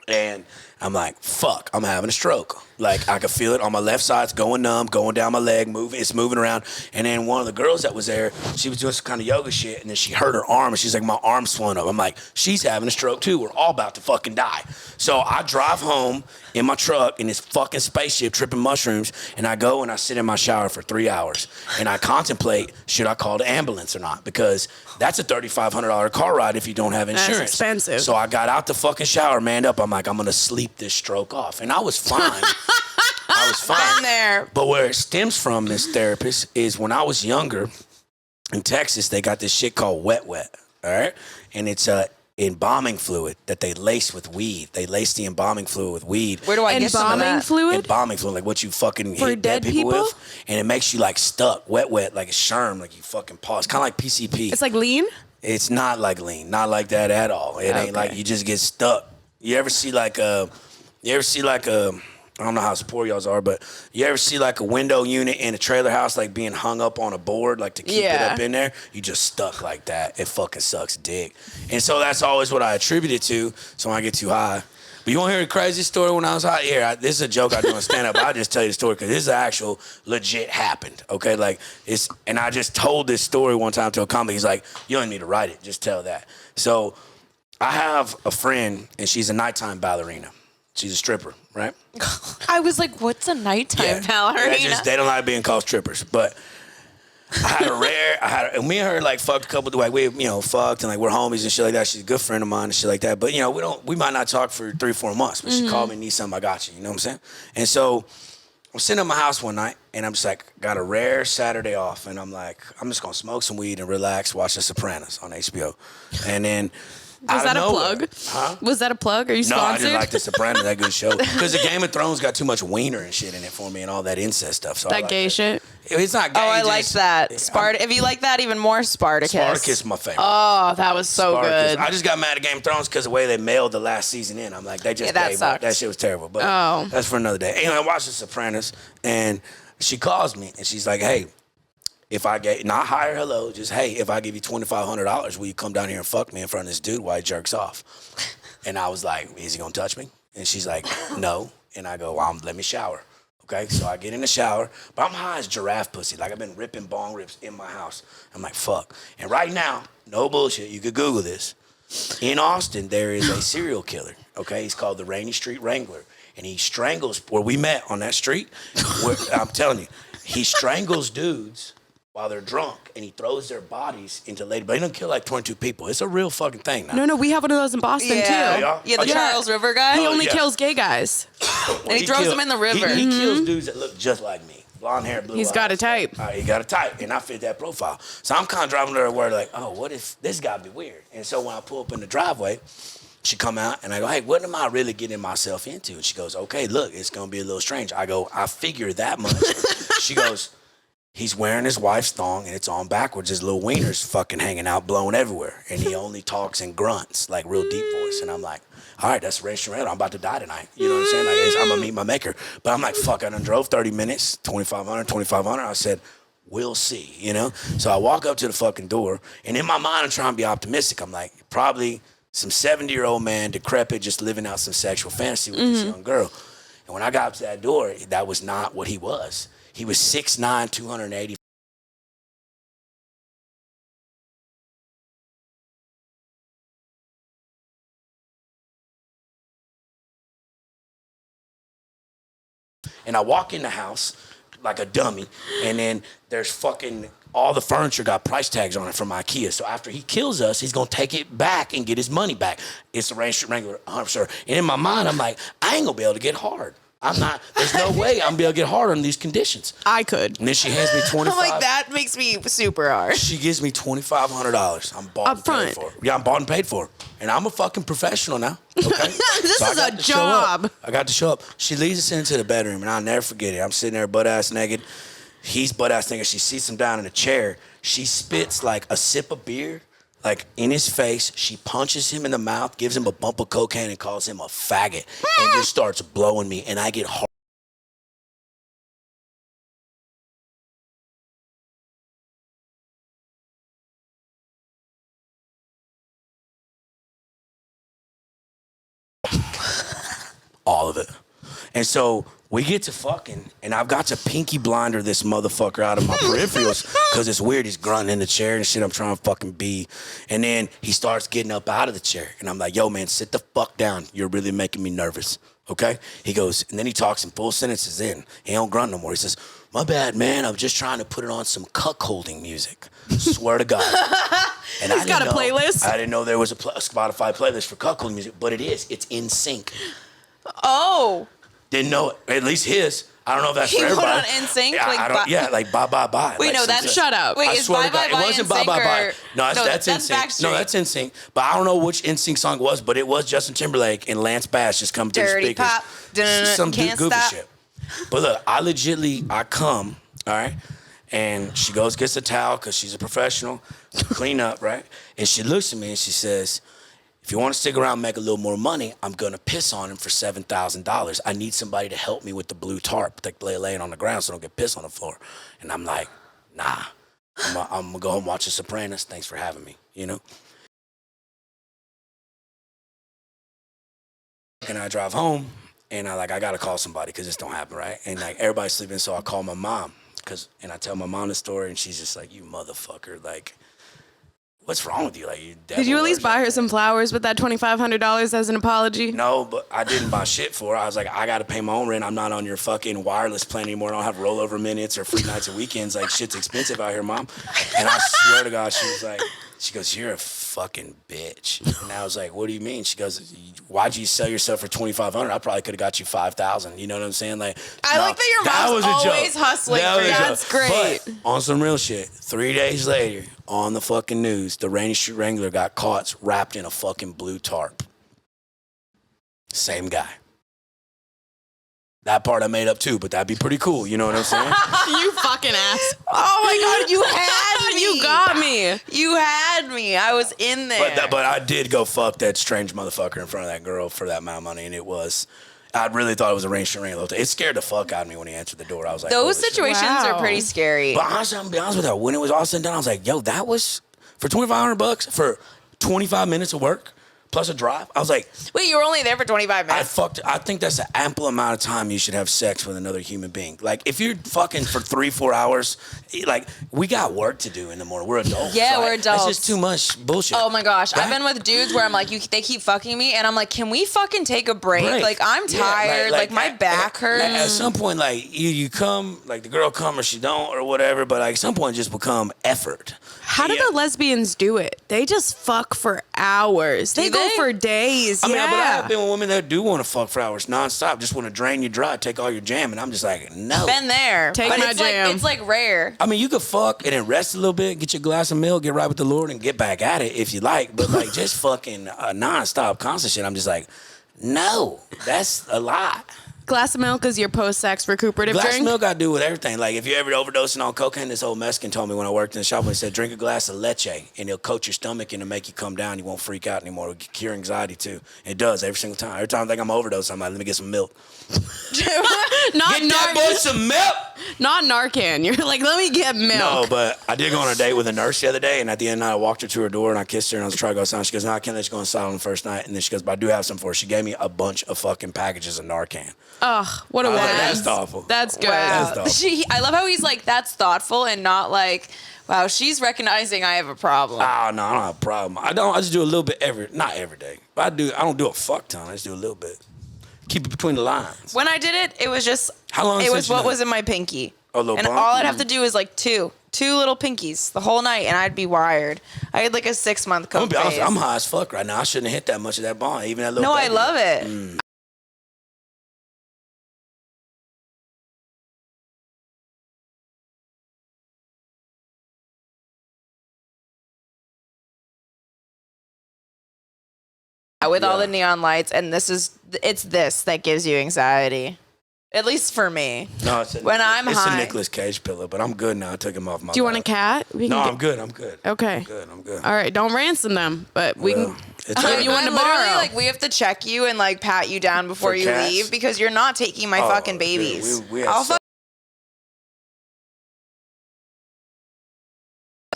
And I'm like, fuck, I'm having a stroke. Like, I could feel it on my left side. It's going numb, going down my leg, moving. It's moving around. And then one of the girls that was there, she was doing some kind of yoga shit, and then she hurt her arm, and she's like, my arm's swelling up. I'm like, she's having a stroke too. We're all about to fucking die. So I drive home in my truck in this fucking spaceship tripping mushrooms, and I go and I sit in my shower for 3 hours. And I contemplate, should I call the ambulance or not? Because that's a $3,500 car ride if you don't have That's insurance. expensive. So I got out the fucking shower, manned up. I'm like, I'm gonna sleep this stroke off. And I was fine. I was fine. Been there. But where it stems from, this therapist, is when I was younger in Texas, they got this shit called wet. all right? And it's embalming fluid that they lace with weed. They lace the embalming fluid with weed. Where do I get some of Embalming that? fluid? Embalming fluid, like what you fucking For hit dead dead people people? with. And it makes you like stuck, wet, like a sherm, like you fucking pause. Kind of like PCP. It's like lean? It's not like lean, not like that at all. It ain't like you just get stuck. You ever see like a, I don't know how poor y'all's are, but you ever see like a window unit in a trailer house like being hung up on a board like to keep it up in there? You just stuck like that. It fucking sucks dick. And so that's always what I attribute it to. So when I get too high. But you want to hear a crazy story when I was high? Here, this is a joke I do on stand-up. I'll just tell you the story because this is actual legit happened, okay? Like, and I just told this story one time to a comic. He's like, you don't need to write it. Just tell that. So I have a friend, and she's a nighttime ballerina. She's a stripper, right? I was like, what's a nighttime ballerina? They don't like being called strippers. But and me and her like fucked a couple, like we, fucked and like we're homies and shit like that. She's a good friend of mine and shit like that. But, we might not talk for 3-4 months. But she called me, need something, I got you. You know what I'm saying? And so I'm sitting at my house one night and I'm just like, got a rare Saturday off. And I'm like, I'm just going to smoke some weed and relax, watch The Sopranos on HBO. And then Was that a plug? Huh? Was that a plug? Are you sponsored? No, I just like The Sopranos, that good show. Because the Game of Thrones got too much wiener and shit in it for me and all that incest stuff. So That gay shit? It's not gay. Oh, I like that. If you like that even more, Spartacus. Spartacus is my favorite. Oh, that was so Spartacus. good. I just got mad at Game of Thrones because the way they mailed the last season in. I'm like, they just that gave sucked. up. That shit was terrible. But that's for another day. Anyway, I watched The Sopranos and she calls me and she's like, hey, if I get, not hire, hello, just, hey, if I give you $2,500, will you come down here and fuck me in front of this dude while he jerks off? And I was like, is he gonna touch me? And she's like, no. And I go, well, let me shower. Okay, so I get in the shower, but I'm high as giraffe pussy. Like I've been ripping bong rips in my house. I'm like, fuck. And right now, no bullshit, you could Google this. In Austin, there is a serial killer, okay? He's called the Rainy Street Wrangler. And he strangles, where we met on that street, I'm telling you, he strangles dudes while they're drunk, and he throws their bodies into lady. But he doesn't kill like 22 people. It's a real fucking thing now. No, we have one of those in Boston, too. Yeah, the Charles River guy. He only kills gay guys. And he throws them in the river. He kills dudes that look just like me. Blonde hair, blue eyes. He's got a type. He got a type, and I fit that profile. So I'm kind of driving to her where like, oh, what if this gotta be weird? And so when I pull up in the driveway, she come out, and I go, hey, what am I really getting myself into? And she goes, okay, look, it's gonna be a little strange. I go, I figure that much. She goes, he's wearing his wife's thong, and it's on backwards. His little wiener's fucking hanging out, blowing everywhere. And he only talks in grunts, like real deep voice. And I'm like, all right, that's Ray I'm about to die tonight. You know what I'm saying? Like, I'm going to meet my maker. But I'm like, fuck, I done drove 30 minutes, 2,500. I said, we'll see, you know? So I walk up to the fucking door, and in my mind, I'm trying to be optimistic. I'm like, probably some 70-year-old man, decrepit, just living out some sexual fantasy with this young girl. And when I got up to that door, that was not what he was. He was 6'9", 280. And I walk in the house like a dummy, and then there's fucking all the furniture got price tags on it from IKEA. So after he kills us, he's gonna take it back and get his money back. It's the Rain Street Wrangler, 100%. And in my mind, I'm like, I ain't gonna be able to get hard. There's no way I'm gonna be able to get hard on these conditions. I could. And then she hands me $25. I'm like, that makes me super hard. She gives me $2,500. I'm bought and paid for. Yeah, I'm bought and paid for. And I'm a fucking professional now. Okay? This is a job. I got to show up. She leads us into the bedroom, and I'll never forget it. I'm sitting there butt-ass naked. He's butt-ass naked. She sits him down in a chair. She spits like a sip of beer, like in his face. She punches him in the mouth, gives him a bump of cocaine, and calls him a faggot, and just starts blowing me, and I get hard. All of it. And so we get to fucking, and I've got to pinky blinder this motherfucker out of my peripherals because it's weird. He's grunting in the chair and shit. I'm trying to fucking be. And then he starts getting up out of the chair. And I'm like, yo, man, sit the fuck down. You're really making me nervous. Okay? He goes, and then he talks in full sentences in. He don't grunt no more. He says, my bad, man. I'm just trying to put it on some cuckolding music. Swear to God. And He's got a playlist? I didn't know there was a Spotify playlist for cuckolding music, but it is. It's in sync. Oh. Didn't know it. At least his. I don't know if that's He for put everybody. on NSYNC, Yeah, like, I don't, yeah, like bye bye bye. Wait, like, no, that's shut up. Wait, I is swear Bye to God, Bye Bye it wasn't Bye NSYNC Bye Bye. or- No, that's NSYNC. Backstreet. No, that's NSYNC. But I don't know which NSYNC song it was, but it was Justin Timberlake and Lance Bass just coming through the Dirty speakers. Pop, dun, Some can't goofy stop. shit. But look, I come, all right, and she goes, gets a towel because she's a professional, clean up, right? And she looks at me and she says, if you want to stick around and make a little more money, I'm going to piss on him for $7,000. I need somebody to help me with the blue tarp, like lay it on the ground so I don't get piss on the floor. And I'm like, nah, I'm going to go home and watch The Sopranos. Thanks for having me, you know? And I drive home, and I got to call somebody because this don't happen, right? And like everybody's sleeping, so I call my mom, and I tell my mom the story, and she's just like, you motherfucker, like, what's wrong with you? Like, you Did you at least buy her some flowers with that $2,500 as an apology? No, but I didn't buy shit for her. I was like, I got to pay my own rent. I'm not on your fucking wireless plan anymore. I don't have rollover minutes or free nights and weekends. Like, shit's expensive out here, Mom. And I swear to God, she goes, you're a fucking bitch. And I was like, what do you mean? She goes, why'd you sell yourself for $2,500? I probably could have got you $5,000. You know what I'm saying? Like, I like that your mom's always hustling for you. That's great. But on some real shit, 3 days later, on the fucking news, the Rainy Strangler got caught wrapped in a fucking blue tarp. Same guy. That part I made up too, but that'd be pretty cool. You know what I'm saying? You fucking ass. Oh my God, you had me. You got me. You had me. I was in there. But I did go fuck that strange motherfucker in front of that girl for that amount of money, and I really thought it was a Rainy Strangler. It scared the fuck out of me when he answered the door. I was like, those shit. situations Wow. are pretty scary. But honestly, I'm gonna be honest with you. When it was all said and done, I was like, yo, that was for $2,500 for 25 minutes of work plus a drive. I was like, Wait, you were only there for 25 minutes? I think that's an ample amount of time you should have sex with another human being. Like, if you're fucking for 3-4 hours, like, we got work to do in the morning. We're adults. Yeah, right? we're adults. That's just too much bullshit. Oh my gosh, Right? I've been with dudes where I'm like, they keep fucking me, and I'm like, can we fucking take a break? Like, I'm Yeah, tired, like my back hurts. At some point, like, you come, like, the girl come or she don't or whatever, but like, at some point, it just become effort. How do the lesbians do it? They just fuck for hours. They go for days. I mean, yeah. but I have been with women that do want to fuck for hours nonstop, just want to drain you dry, take all your jam, and I'm just like, no. Been there. Take but my it's jam. Like, it's like rare. I mean, you could fuck and then rest a little bit, get your glass of milk, get right with the Lord, and get back at it if you like. But like, just fucking nonstop, constant shit. I'm just like, no, that's a lot. Glass of milk is your post-sex recuperative Glass drink? of milk I do with everything. Like, if you're ever overdosing on cocaine, this old Mexican told me when I worked in the shop, when he said, drink a glass of leche, and it'll coat your stomach and it'll make you come down. You won't freak out anymore. It'll cure anxiety, too. It does every single time. Every time I think I'm overdosing, I'm like, let me get some milk. Not Get that boy some milk! Not Narcan. You're like, let me get milk. No, but I did go on a date with a nurse the other day, and at the end of the night, I walked her to her door, and I kissed her, and I was trying to go silent. She goes, no, I can't let you go inside on the first night. And then she goes, but I do have some for her. She gave me a bunch of fucking packages of Narcan. Ugh, what a I was like, woman. that's thoughtful. That's good. That's Wow. thoughtful. I love how he's like, that's thoughtful and not like, wow, she's recognizing I have a problem. Oh, no, I don't have a problem. I just do a little bit not every day. But I don't do a fuck ton. I just do a little bit. Keep it between the lines. When I did it, it was just, How long it since was you what done was it? in my pinky. A little And bump? all I'd have to do is like two little pinkies the whole night, and I'd be wired. I had like a 6-month I'm gonna coke be honest, phase. I'm high as fuck right now. I shouldn't have hit that much of that bond, even that little No, I baby. love it. With all Yeah. the neon lights, and it's this that gives you anxiety. At least for me. No, it's I'm it's high. a Nicolas Cage pillow, but I'm good now. I took him off my Do you want a lap. cat? We can No, get- I'm good. I'm good. Okay. I'm good. All right, don't ransom them, but we Well, can it's give all you right. one to I'm literally, borrow. like, we have to check you and like pat you down before For you cats? leave because you're not taking my Oh, fucking dude, babies. we had I'll so- fuck.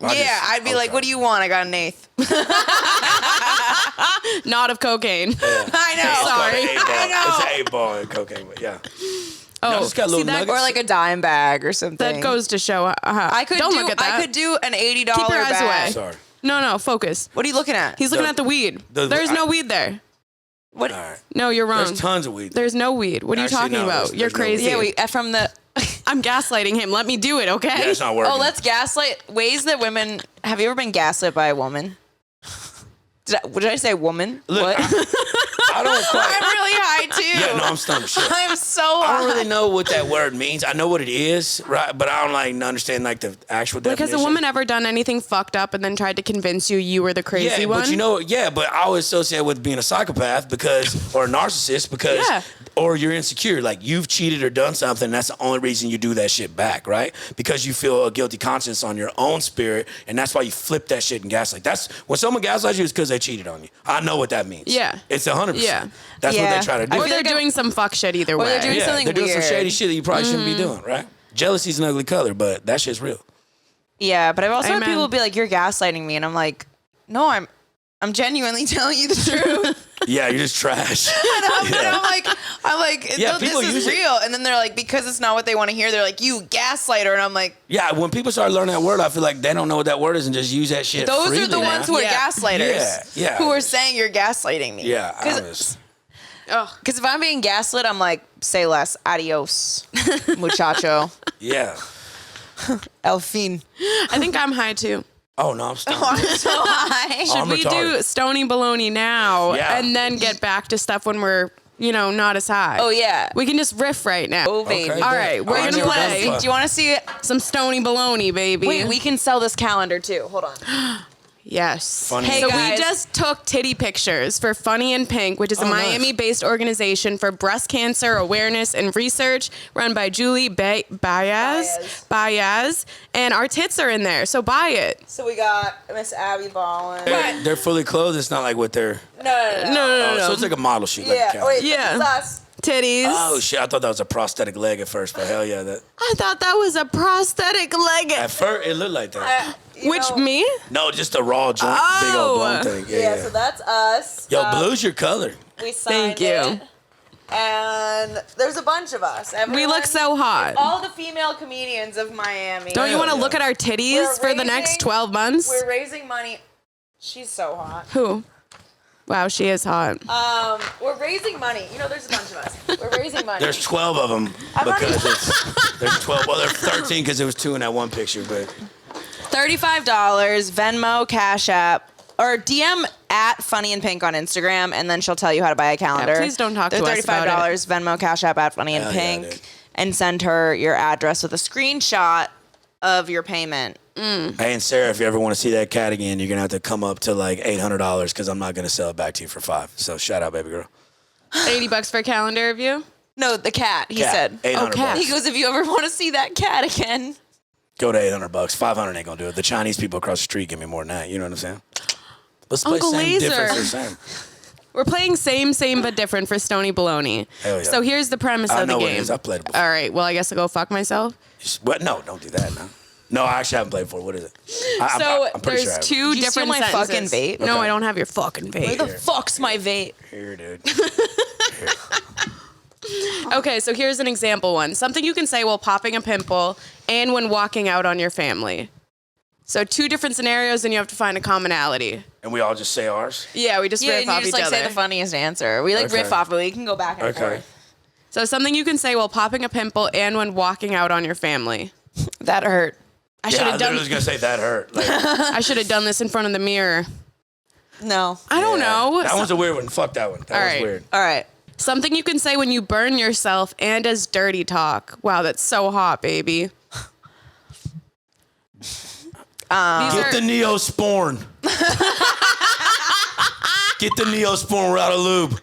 I Yeah, just- I'd be like, okay. what do you want? I got an eighth. Not of cocaine. I know. Sorry. I know. It's an 8-ball in cocaine, but yeah. Oh, just got little see, that, nuggets. Or like a dime bag or something. that goes to show. I could don't do. look at that. I could do an $80 Keep your eyes bag. away. Sorry. No, focus. What are you looking at? He's looking at the weed. There's no weed there. What? All right. No, you're wrong. There's tons of weed. There's no weed. What are you Actually, talking no, about? there's You're no crazy. weed. Yeah, we from the. I'm gaslighting him. Let me do it, okay? Yeah, it's not working. Oh, let's gaslight ways that women. Have you ever been gaslit by a woman? Did I say woman? Look, What? I don't quite. I'm really high Yeah, no, I'm stunned as shit. I'm so I don't really know what that word means. I know what it is, right? But I don't like understand like the actual definition. Has a woman ever done anything fucked up and then tried to convince you were the crazy one? But you know, but I always associate with being a psychopath or a narcissist because, or you're insecure. Like you've cheated or done something. That's the only reason you do that shit back, right? Because you feel a guilty conscience on your own spirit, and that's why you flip that shit and gaslight. That's when someone gaslights you, it's because they cheated on you. I know what that means. Yeah, it's 100%. Yeah, that's what they try to do. Or they're doing some fuck shit either way. They're doing something they're doing weird. some shady shit that you probably shouldn't be doing, right? Jealousy's an ugly color, but that shit's real. Yeah, but I've also had Amen. people be like, "You're gaslighting me," and I'm like, "No, I'm genuinely telling you the truth." Yeah, you're just trash. But I'm like, no, people this use is it. real. And then they're like, because it's not what they want to hear, they're like, "You gaslighter," and I'm like, Yeah, when people start learning that word, I feel like they don't know what that word is and just use that shit. those freely, are the man. ones who are gaslighters. Yeah. Who are saying you're gaslighting me. Yeah, Because if I'm being gaslit, I'm like, say less. Adios, muchacho. Yeah. El fin. I think I'm high too. Oh no, I'm stoned. I'm so high. Should I'm we retarded. do Stony Baloney now Yeah. and then get back to stuff when we're, not as high? Oh, yeah. We can just riff right now. Oh, baby. Okay, All bet. right, we're I gonna never done play fun. Do you want to see it? some Stony Baloney, baby. Wait, we can sell this calendar too. Hold on. Yes. Funny Hey, so guys. we just took titty pictures for Funny and Pink, which is a nice. Miami-based organization for breast cancer awareness and research run by Julie Baez. And our tits are in there, so buy it. So we got Miss Abby Ballin. They're fully clothed. It's not like what they're. No. So it's like a model shoot. Like a Yeah. calendar. Wait, Yeah. this is us. Titties. Oh shit! I thought that was a prosthetic leg at first, but hell yeah, that I thought that was a prosthetic leg. at first it looked like that. Me? No, just a raw joint, big old bone thing. Yeah, so that's us. Yo, blue's your color. We signed Thank you. it. And there's a bunch of us. We Everyone- look so hot. all the female comedians of Miami. Don't you want to yeah. look at our titties We're for the next raising- 12 months? We're raising money. She's so hot. Who? Wow, she is hot. We're raising money. There's a bunch of us. We're raising money. There's 12 of them because there's 12. Well, there's 13 because there was 2 in that one picture, but. $35, Venmo, Cash App, or DM at Funny and Pink on Instagram, and then she'll tell you how to buy a calendar. please don't talk to us about $35, Venmo, Cash App at Funny and Hell yeah, Pink, dude. and send her your address with a screenshot of your payment. Hey, and Sarah, if you ever want to see that cat again, you're going to have to come up to like $800 because I'm not going to sell it back to you for $5. So shout out, baby girl. $80 for a calendar review? No, the cat, he Cat, said. $800. cat. He goes, if you ever want to see that cat again. Go to $800. $500 ain't going to do it. The Chinese people across the street give me more than that. You know what I'm saying? Let's play Uncle same, Lazer. different, or same. We're playing same but different for Stony Baloney. Hell yeah. So here's the premise I of the know what it game. is. I played it before. All right, well, I guess I'll go fuck myself. What? No, don't do that now. No, I actually haven't played before. What is it? So I'm pretty there's sure I have. two Did you steal different my sentences. fucking vape? No, Okay. I don't have your fucking Where vape. the fuck's my vape? Here, dude. Okay, so here's an example one. Something you can say while popping a pimple and when walking out on your family. So 2 different scenarios and you have to find a commonality. And we all just say ours? Yeah, we just Yeah, riff and you off just each like other. say the funniest answer. We like Okay. riff off, but we can go back and Okay. forth. So something you can say while popping a pimple and when walking out on your family. That hurt. I should Yeah, I have literally done was going to say that hurt. Like, I should have done this in front of the mirror. No. I don't yeah. know. That one's a weird one. Fuck that one. That All was right. weird. All right. Something you can say when you burn yourself and as dirty talk. Wow, that's so hot, baby. These Get are- the Neosporin. Get the Neosporin out of lube.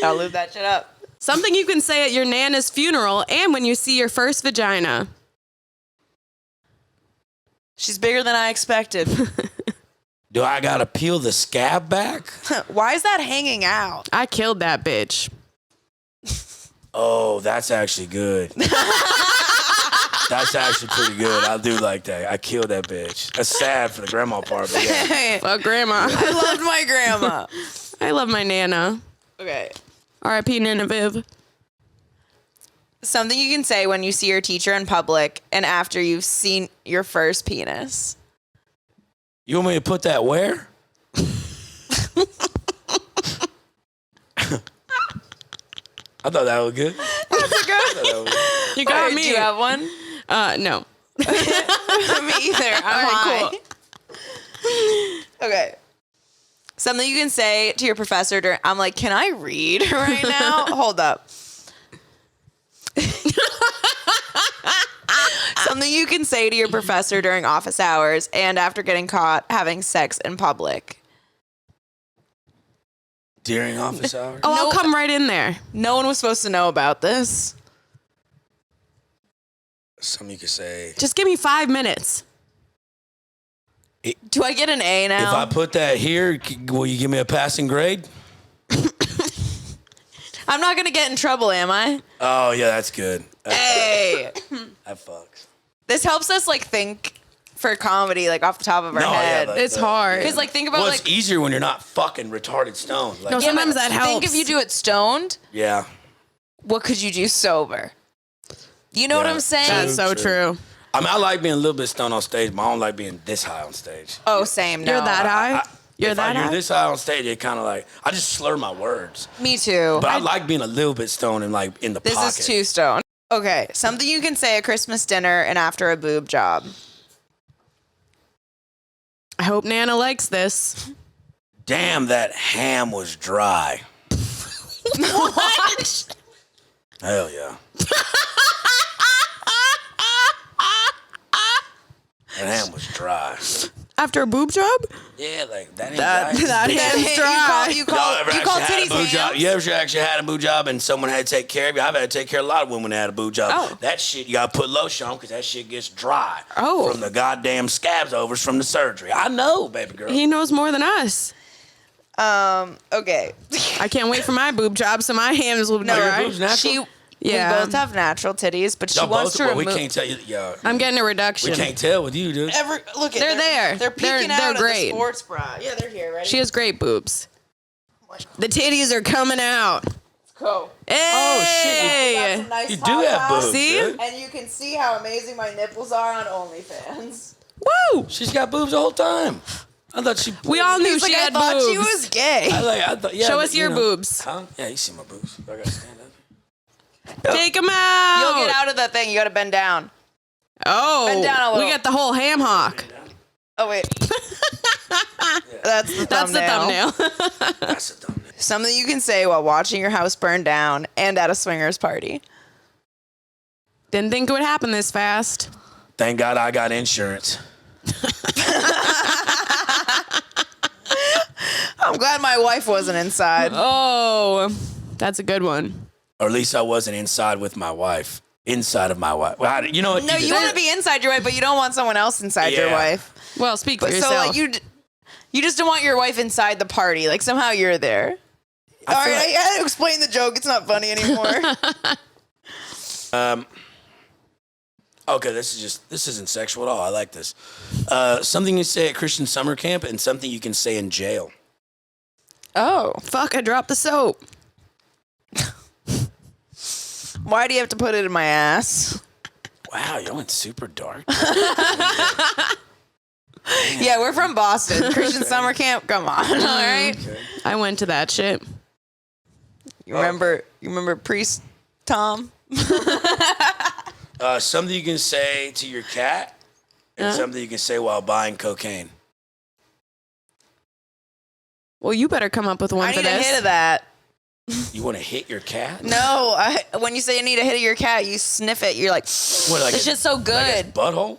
I'll lube that shit up. Something you can say at your Nana's funeral and when you see your first vagina. She's bigger than I expected. Do I got to peel the scab back? Why is that hanging out? I killed that bitch. Oh, that's actually good. That's actually pretty good. I do like that. I killed that bitch. That's sad for the grandma part, but yeah. Fuck grandma. I loved my grandma. I love my Nana. Okay. R.I.P. Nana Viv. Something you can say when you see your teacher in public and after you've seen your first penis. You want me to put that where? I thought that was good. You got Alright, me. Do you have one? No. Me either. I'm All right, high. Okay. Something you can say to your professor during. I'm like, can I read right now? Hold up. Something you can say to your professor during office hours and after getting caught having sex in public. During office hours? Oh, I'll come right in there. No one was supposed to know about this. Something you could say. Just give me 5 minutes. Do I get an A now? If I put that here, will you give me a passing grade? I'm not going to get in trouble, am I? Oh, yeah, that's good. Hey. That fucks. This helps us, like, think for comedy, like, off the top of our head. It's hard. Because, like, think about, Well, like... it's easier when you're not fucking retarded stoned. Like, No, sometimes but that helps. Think if you do it stoned, yeah. what could you do sober? You know what Yeah. I'm saying? That's so true. I mean, I like being a little bit stoned on stage, but I don't like being this high on stage. Oh, same. No. You're that high? You're that You're high? this high on stage, it kind of like, I just slur my words. Me too. But I like being a little bit stoned and like in the This pocket. is too stoned. Okay, something you can say at Christmas dinner and after a boob job. I hope Nana likes this. Damn, that ham was dry. What? Hell yeah. That ham was dry. After a boob job? Yeah, like that ain't That right. ham's dry. You call Y'all ever titties actually had a boob job? hams? You ever actually had a boob job and someone had to take care of you? I've had to take care of a lot of women that had a boob job. Oh. That shit, you gotta put lotion on because that shit gets dry. Oh. From the goddamn scabs overs from the surgery. I know, baby girl. He knows more than us. Okay. I can't wait for my boob job so my hands will be No, your dry. boobs natural? She, Yeah. we both have natural titties, but she Y'all wants both, to well, remove. we can't tell you. Yeah, I'm getting a reduction. we can't tell with you, dude. Look at They're there. They're peeking They're out great. of the sports bra. Yeah, they're here. Ready? She has great boobs. The titties are coming out. Go. Hey! Oh, shit, Got some nice You do hot have sauce. boobs. See? dude. And you can see how amazing my nipples are on OnlyFans. Woo! She's got boobs the whole time. I thought she. We all knew He's she like, had I thought boobs. she was gay. I thought, yeah, Show but, us your you know. boobs. Huh? Yeah, you see my boobs. I gotta stand up. Take them out. You'll get out of that thing. You got to bend down. Oh, Bend down a little. we got the whole ham hock. Oh wait. That's the That's the thumbnail. That's a dumb. Something you can say while watching your house burn down and at a swingers party. Didn't think it would happen this fast. Thank God I got insurance. I'm glad my wife wasn't inside. Oh, that's a good one. Or at least I wasn't inside with my wife. Inside of my wife. Well, you know what? No, you want to be inside your wife, but you don't want someone else inside your Yeah. wife. Well, speak for But yourself. so like you just don't want your wife inside the party. Like somehow you're there. I All feel right, like- I had to explain the joke. It's not funny anymore. Okay, this isn't sexual at all. I like this. Something you say at Christian summer camp and something you can say in jail. Oh, Fuck, I dropped the soap. why do you have to put it in my ass? Wow, you went super dark. Yeah, we're from Boston. Christian summer camp. Come on, all right. Okay. I went to that shit. You remember Priest Tom? Something you can say to your cat and something you can say while buying cocaine. Well, you better come up with one I for need a this. hit of that. You want to hit your cat? No, when you say you need a hit of your cat, you sniff it. You're like, What, like it's a- just so Like good. a butthole?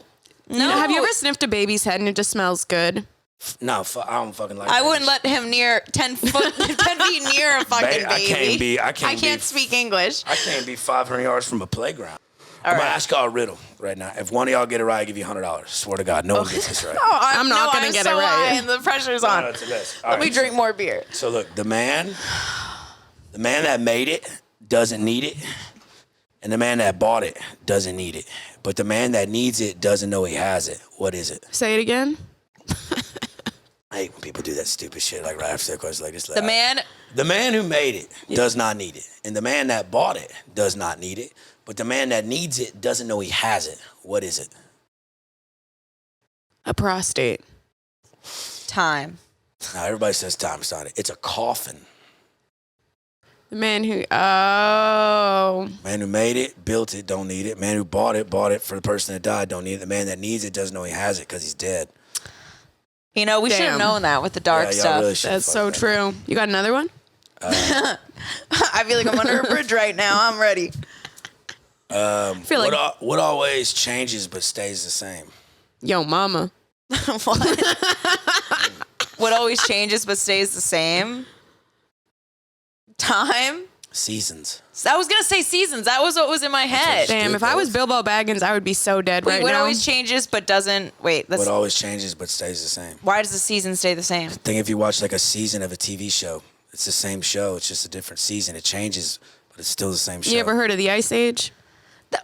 No, Have you ever sniffed a baby's head and it just smells good? No, I don't fucking like I that. wouldn't let him near 10 feet near a fucking Babe, baby. I can't be- speak English. I can't be 500 yards from a playground. All I'm going right. to ask y'all a riddle right now. If one of y'all get it right, I give you $100. Swear to God, no one gets this right. Oh, I'm not gonna get it right. high and the pressure's on. No, it's the best. All Let me right, drink more beer. So look, the man that made it doesn't need it, and the man that bought it doesn't need it. But the man that needs it doesn't know he has it. What is it? Say it again. I hate when people do that stupid shit like right after the question like this. The man who made it does not need it, and the man that bought it does not need it. But the man that needs it doesn't know he has it. What is it? A prostate. time. Now everybody says time, it's not it. It's a coffin. The man who. Oh. Man who made it, built it, don't need it. Man who bought it for the person that died, don't need it. The man that needs it doesn't know he has it because he's dead. You know, we should have Damn. known that with the dark Yeah, y'all stuff. really should. That's so true. You got another one? I feel like I'm under a bridge right now. I'm ready. I feel like What always changes but stays the same? yo mama. What always changes but stays the same? Time? Seasons. I was going to say seasons. That was what was in my head. Damn, if I was Bilbo Baggins, I would be so dead Wait, right what now. always changes but doesn't... Wait, that's... What always changes but stays the same? Why does the season stay the same? Think if you watch like a season of a TV show, it's the same show. It's just a different season. It changes, but it's still the same show. You ever heard of the Ice Age?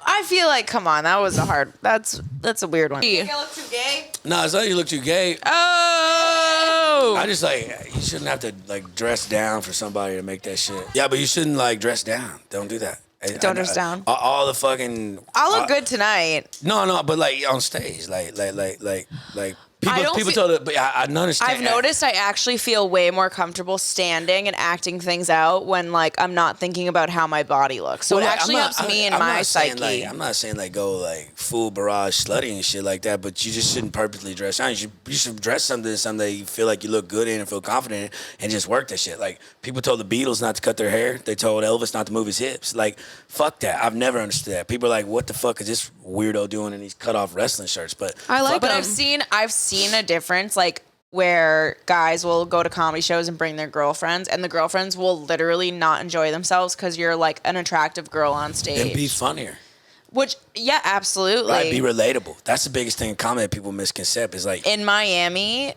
I feel like, come on, that was a hard... That's a weird one. You think I look too gay? No, it's not you look too gay. Oh! I just like, you shouldn't have to like dress down for somebody to make that shit. Yeah, but you shouldn't like dress down. Don't do that. Don't dress down. All the fucking... I'll look good tonight. No, but like on stage, like people feel- told it, but I understand. I've noticed I actually feel way more comfortable standing and acting things out when like I'm not thinking about how my body looks. So Well, it like, actually helps me in my psyche. I'm not saying like go like full barrage slutty and shit like that, but you just shouldn't purposely dress down. You should dress something that you feel like you look good in and feel confident in and just work that shit. Like people told the Beatles not to cut their hair. They told Elvis not to move his hips. Like fuck that. I've never understood that. People are like, what the fuck is this weirdo doing in these cut off wrestling shirts? But I like But them. I've seen a difference, like where guys will go to comedy shows and bring their girlfriends, and the girlfriends will literally not enjoy themselves because you're like an attractive girl on stage. and be funnier. Which, yeah, absolutely. Right, be relatable. That's the biggest thing in comedy that people misconcept is like In Miami,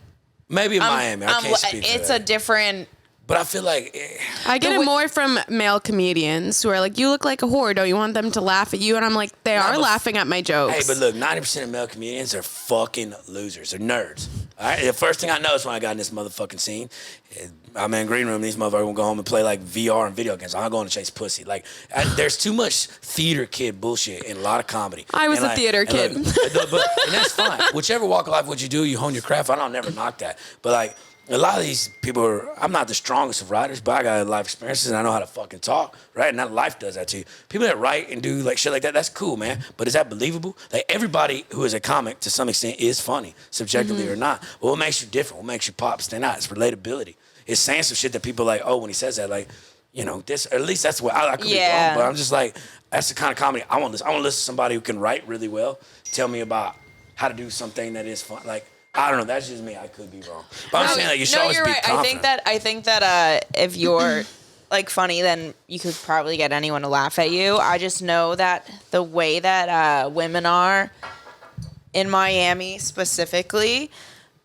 maybe in Miami. I can't speak for it's that. a different. But I feel like I get it more from male comedians who are like, you look like a whore. Don't you want them to laugh at you? And I'm like, they are but- laughing at my jokes. hey, but look, 90% of male comedians are fucking losers. They're nerds. All right, the first thing I noticed when I got in this motherfucking scene, I'm in green room. These motherfuckers will go home and play like VR and video games. I'm not going to chase pussy. Like, there's too much theater kid bullshit in a lot of comedy. I was And a like- theater and kid. look, and that's fine. Whichever walk of life, what you do, you hone your craft. I'll never knock that. But like, a lot of these people I'm not the strongest of writers, but I got life experiences and I know how to fucking talk, right? And that life does that to you. People that write and do like shit like that, that's cool, man. But is that believable? Like everybody who is a comic to some extent is funny, subjectively or not. But what makes you different? What makes you pop, stand out? It's relatability. It's saying some shit that people like, oh, when he says that, like, you know, this, or at least that's what I could be wrong, but I'm just like, that's the kind of comedy I want to listen. I want to listen to somebody who can write really well, tell me about how to do something that is fun. Like, I don't know. That's just me. I could be wrong. But I'm saying like you should always you're be right. confident. I think that if you're like funny, then you could probably get anyone to laugh at you. I just know that the way that women are in Miami specifically,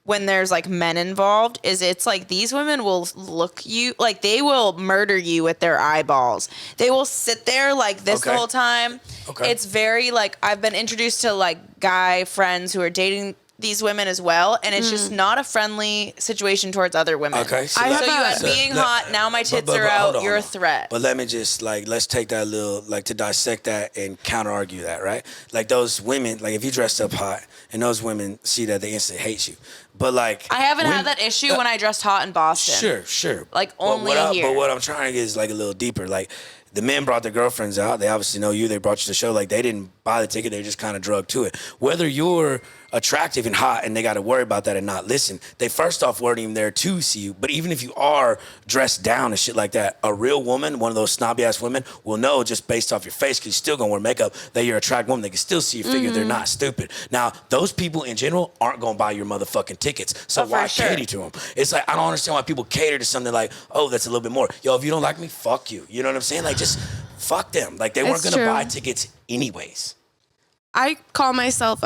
when there's like men involved, is it's like these women will look you like they will murder you with their eyeballs. They will sit there like this the whole time. Okay. It's very like I've been introduced to like guy friends who are dating these women as well, and it's just not a friendly situation towards other women. Okay, So you had being hot, now my tits are out, you're a threat. But let me just like, let's take that little, like to dissect that and counter argue that, right? Like those women, like if you dressed up hot and those women see that, they instantly hate you. But like, I haven't had that issue when I dressed hot in Boston. Sure. Like only here. But what I'm trying to get is like a little deeper. Like the men brought their girlfriends out. They obviously know you. They brought you to the show. Like they didn't buy the ticket. They just kind of drugged to it. Whether you're attractive and hot and they got to worry about that and not listen, they first off weren't even there to see you. But even if you are dressed down and shit like that, a real woman, one of those snobby ass women, will know just based off your face, because you're still gonna wear makeup, that you're an attractive woman. They can still see your figure. They're not stupid. Now those people in general aren't gonna buy your motherfucking tickets. So why cater to them? It's like I don't understand why people cater to something like, oh, that's a little bit more. Yo, if you don't like me, fuck you. You know what I'm saying? Like just fuck them. Like they weren't gonna buy tickets anyways. I call myself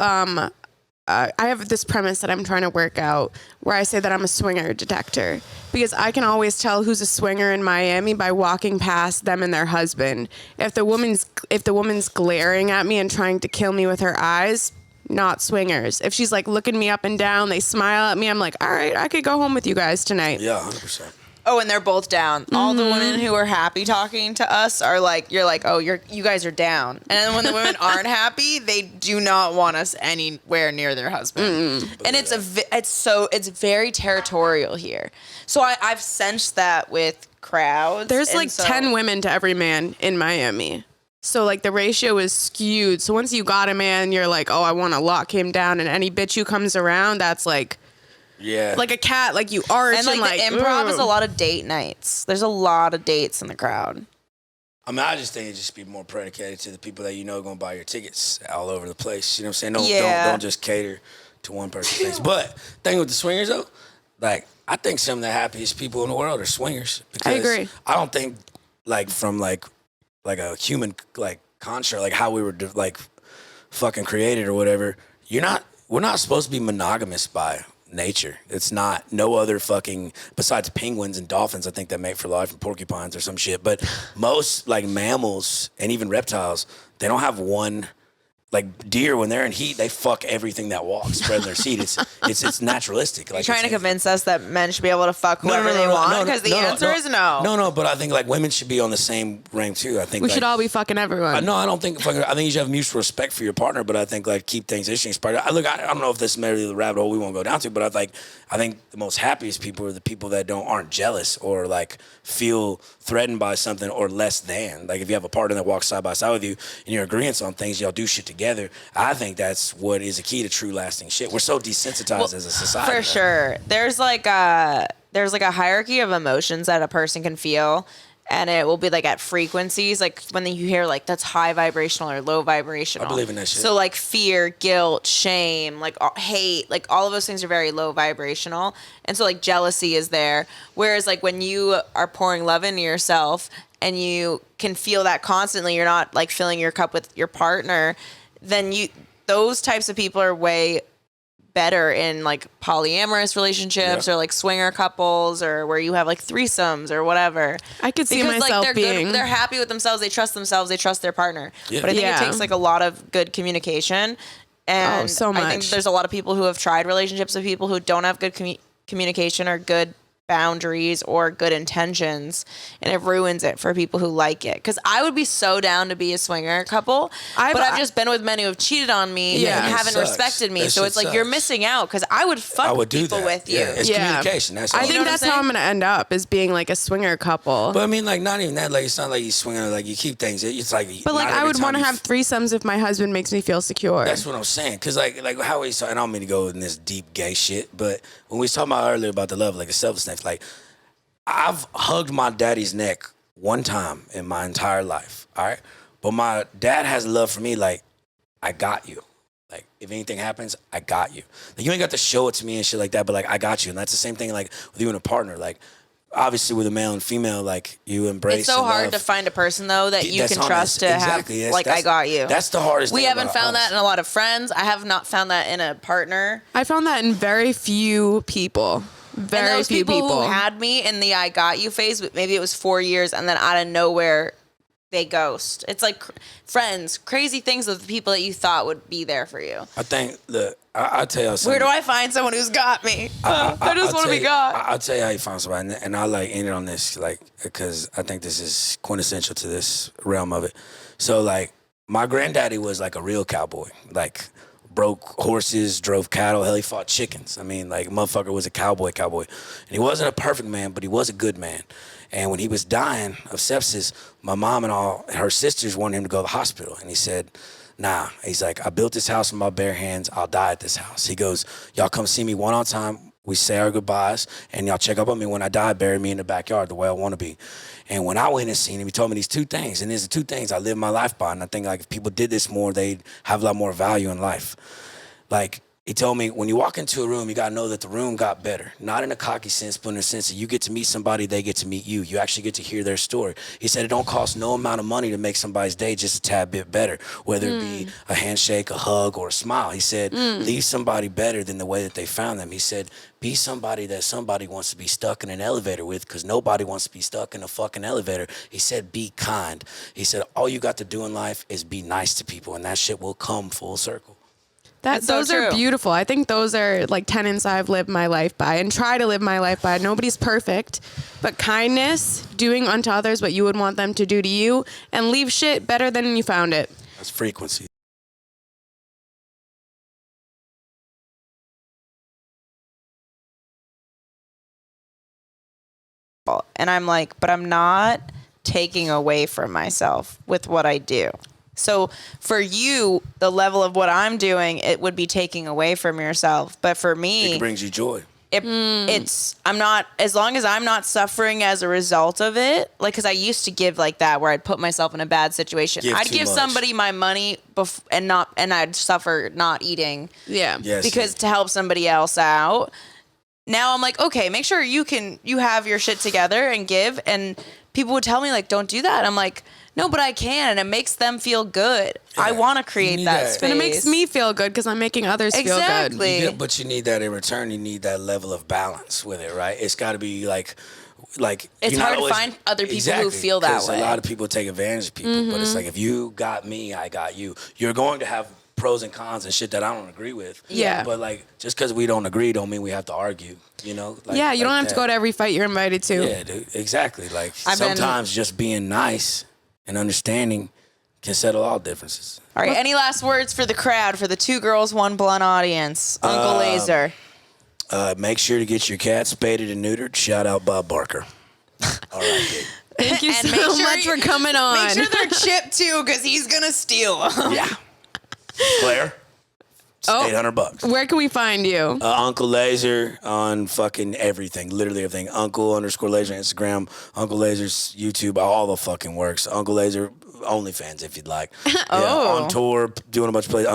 I have this premise that I'm trying to work out where I say that I'm a swinger detector, because I can always tell who's a swinger in Miami by walking past them and their husband. If the woman's glaring at me and trying to kill me with her eyes, not swingers. If she's like looking me up and down, they smile at me, I'm like, all right, I could go home with you guys tonight. Yeah, 100%. Oh, and they're both down. All the women who are happy talking to us are like, you're like, oh, you guys are down. And then when the women aren't happy, they do not want us anywhere near their husband. And it's very territorial here. So I've sensed that with crowds. There's like 10 women to every man in Miami. So like the ratio is skewed. So once you got a man, you're like, oh, I want to lock him down. And any bitch who comes around, that's like Yeah. like a cat, like you arch And like the improv is a lot of date nights. There's a lot of dates in the crowd. I mean, I just think it just be more predicated to the people that you know going to buy your tickets all over the place. You know what I'm saying? Don't just cater to one person's But thing with the swingers though, like I think some of the happiest people in the world are swingers. Because I agree. I don't think like from like a human like construct, like how we were like fucking created or whatever. We're not supposed to be monogamous by nature. It's not. No other fucking besides penguins and dolphins, I think, that mate for life, and porcupines or some shit. But most like mammals and even reptiles, they don't have one. Like deer, when they're in heat, they fuck everything that walks, spreading their seed. It's naturalistic. Like, You're trying to convince us that men should be able to fuck whoever they want? Because the answer is no. No, but I think like women should be on the same rank too. I think we should all be fucking everyone. No, I don't think fucking. I think you should have mutual respect for your partner, but I think like keep things interesting. I don't know if this is maybe the rabbit hole we won't go down to, but I think the most happiest people are the people that aren't jealous or like feel threatened by something or less than. Like if you have a partner that walks side by side with you and you're agreeing on things, y'all do shit together. I think that's what is a key to true lasting shit. We're so desensitized as a society. For sure. There's like a hierarchy of emotions that a person can feel, and it will be like at frequencies, like when you hear like that's high vibrational or low vibrational. I believe in that shit. So like fear, guilt, shame, like hate, like all of those things are very low vibrational. And so like jealousy is there. Whereas like when you are pouring love into yourself and you can feel that constantly, you're not like filling your cup with your partner, then those types of people are way better in like polyamorous relationships or like swinger couples or where you have like threesomes or whatever. I could see myself like they're happy with themselves, they trust their partner. Yeah. But I think it takes like a lot of good communication. And so much. I think there's a lot of people who have tried relationships with people who don't have good communication or good boundaries or good intentions, and it ruins it for people who like it. Because I would be so down to be a swinger couple, but I've just been with men who have cheated on me and haven't respected me. So it's like you're missing out, because I would fuck people with you. Yeah, it's communication. I think that's how I'm gonna end up, is being like a swinger couple. But I mean, like not even that. Like it's not like you swinging. Like you keep things. It's like. But like I would want to have threesomes if my husband makes me feel secure. That's what I'm saying. Because like how we saw, and I don't mean to go in this deep gay shit, but when we was talking about earlier about the love, like the selflessness, like I've hugged my daddy's neck one time in my entire life, all right? But my dad has love for me, like, I got you. Like, if anything happens, I got you. Like, you ain't got to show it to me and shit like that, but, like, I got you. And that's the same thing, like, with you and a partner. Like, obviously, with a male and female, like, you embrace. It's so hard to find a person, though, that you can trust to have, like, I got you. That's the hardest thing. We haven't found that in a lot of friends. I have not found that in a partner. I found that in very few people. Very and those few people who had me in the I got you phase, but maybe it was 4 years, and then out of nowhere, they ghost. It's like friends, crazy things with the people that you thought would be there for you. I think, I'll tell you something. Where do I find someone who's got me? I just want to be got. I'll tell you how you find somebody, and I like ended on this, like, because I think this is quintessential to this realm of it. So, like, my granddaddy was like a real cowboy, like, broke horses, drove cattle, hell, he fought chickens. I mean, like, motherfucker was a cowboy. And he wasn't a perfect man, but he was a good man. And when he was dying of sepsis, my mom and all her sisters wanted him to go to the hospital. And he said, nah. He's like, I built this house with my bare hands. I'll die at this house. He goes, y'all come see me one on time. We say our goodbyes, and y'all check up on me. When I die, bury me in the backyard the way I want to be. And when I went and seen him, he told me these two things. And these are two things I live my life by. And I think, like, if people did this more, they'd have a lot more value in life. Like, he told me, when you walk into a room, you got to know that the room got better. Not in a cocky sense, but in a sense that you get to meet somebody, they get to meet you. You actually get to hear their story. He said it don't cost no amount of money to make somebody's day just a tad bit better, whether it be a handshake, a hug, or a smile. He said, leave somebody better than the way that they found them. He said, be somebody that somebody wants to be stuck in an elevator with, because nobody wants to be stuck in a fucking elevator. He said, be kind. He said, all you got to do in life is be nice to people, and that shit will come full circle. Those are beautiful. I think those are like tenets I've lived my life by and try to live my life by. Nobody's perfect, but kindness, doing unto others what you would want them to do to you, and leave shit better than you found it. That's frequency. And I'm like, but I'm not taking away from myself with what I do. So for you, the level of what I'm doing, it would be taking away from yourself. But for me, it brings you joy. I'm not, as long as I'm not suffering as a result of it, like, because I used to give like that where I'd put myself in a bad situation. I'd give somebody my money and I'd suffer not eating. Yeah. Yes, because to help somebody else out. Now I'm like, okay, make sure you have your shit together and give. And people would tell me like, don't do that. I'm like, no, but I can, and it makes them feel good. Yeah. I want to create that space. And it makes me feel good because I'm making others feel good. But you need that in return. You need that level of balance with it, right? It's got to be like it's hard to find other people who feel that way. A lot of people take advantage of people, but it's like, if you got me, I got you. You're going to have pros and cons and shit that I don't agree with. Yeah. But like, just because we don't agree don't mean we have to argue, you know? Like, yeah, you don't have to go to every fight you're invited to. Yeah, dude, exactly. Like, sometimes just being nice and understanding can settle all differences. All right, any last words for the crowd, for the 2 girls, 1 blunt audience? Uncle Lazer. Make sure to get your cat spaded and neutered. Shout out Bob Barker. All right, dude. Thank you so much for coming on. Make sure they're chipped too, because he's gonna steal them. Yeah. Claire, it's $800. Where can we find you? Uncle Lazer on fucking everything, literally everything. Uncle_Lazer Instagram, Uncle Lazer's YouTube, all the fucking works. Uncle Lazer OnlyFans if you'd like. Yeah, on tour, doing a bunch of plays.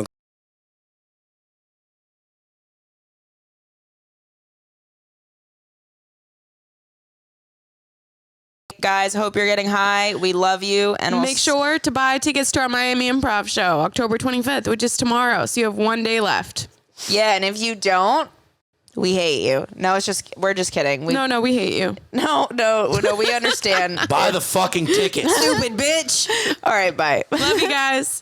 Guys, hope you're getting high. We love you. And make sure to buy tickets to our Miami Improv show, October 25th, which is tomorrow. So you have 1 day left. Yeah, and if you don't, we hate you. No, we're just kidding. No, we hate you. No, we understand. Buy the fucking tickets. Stupid bitch. All right, bye. Love you guys.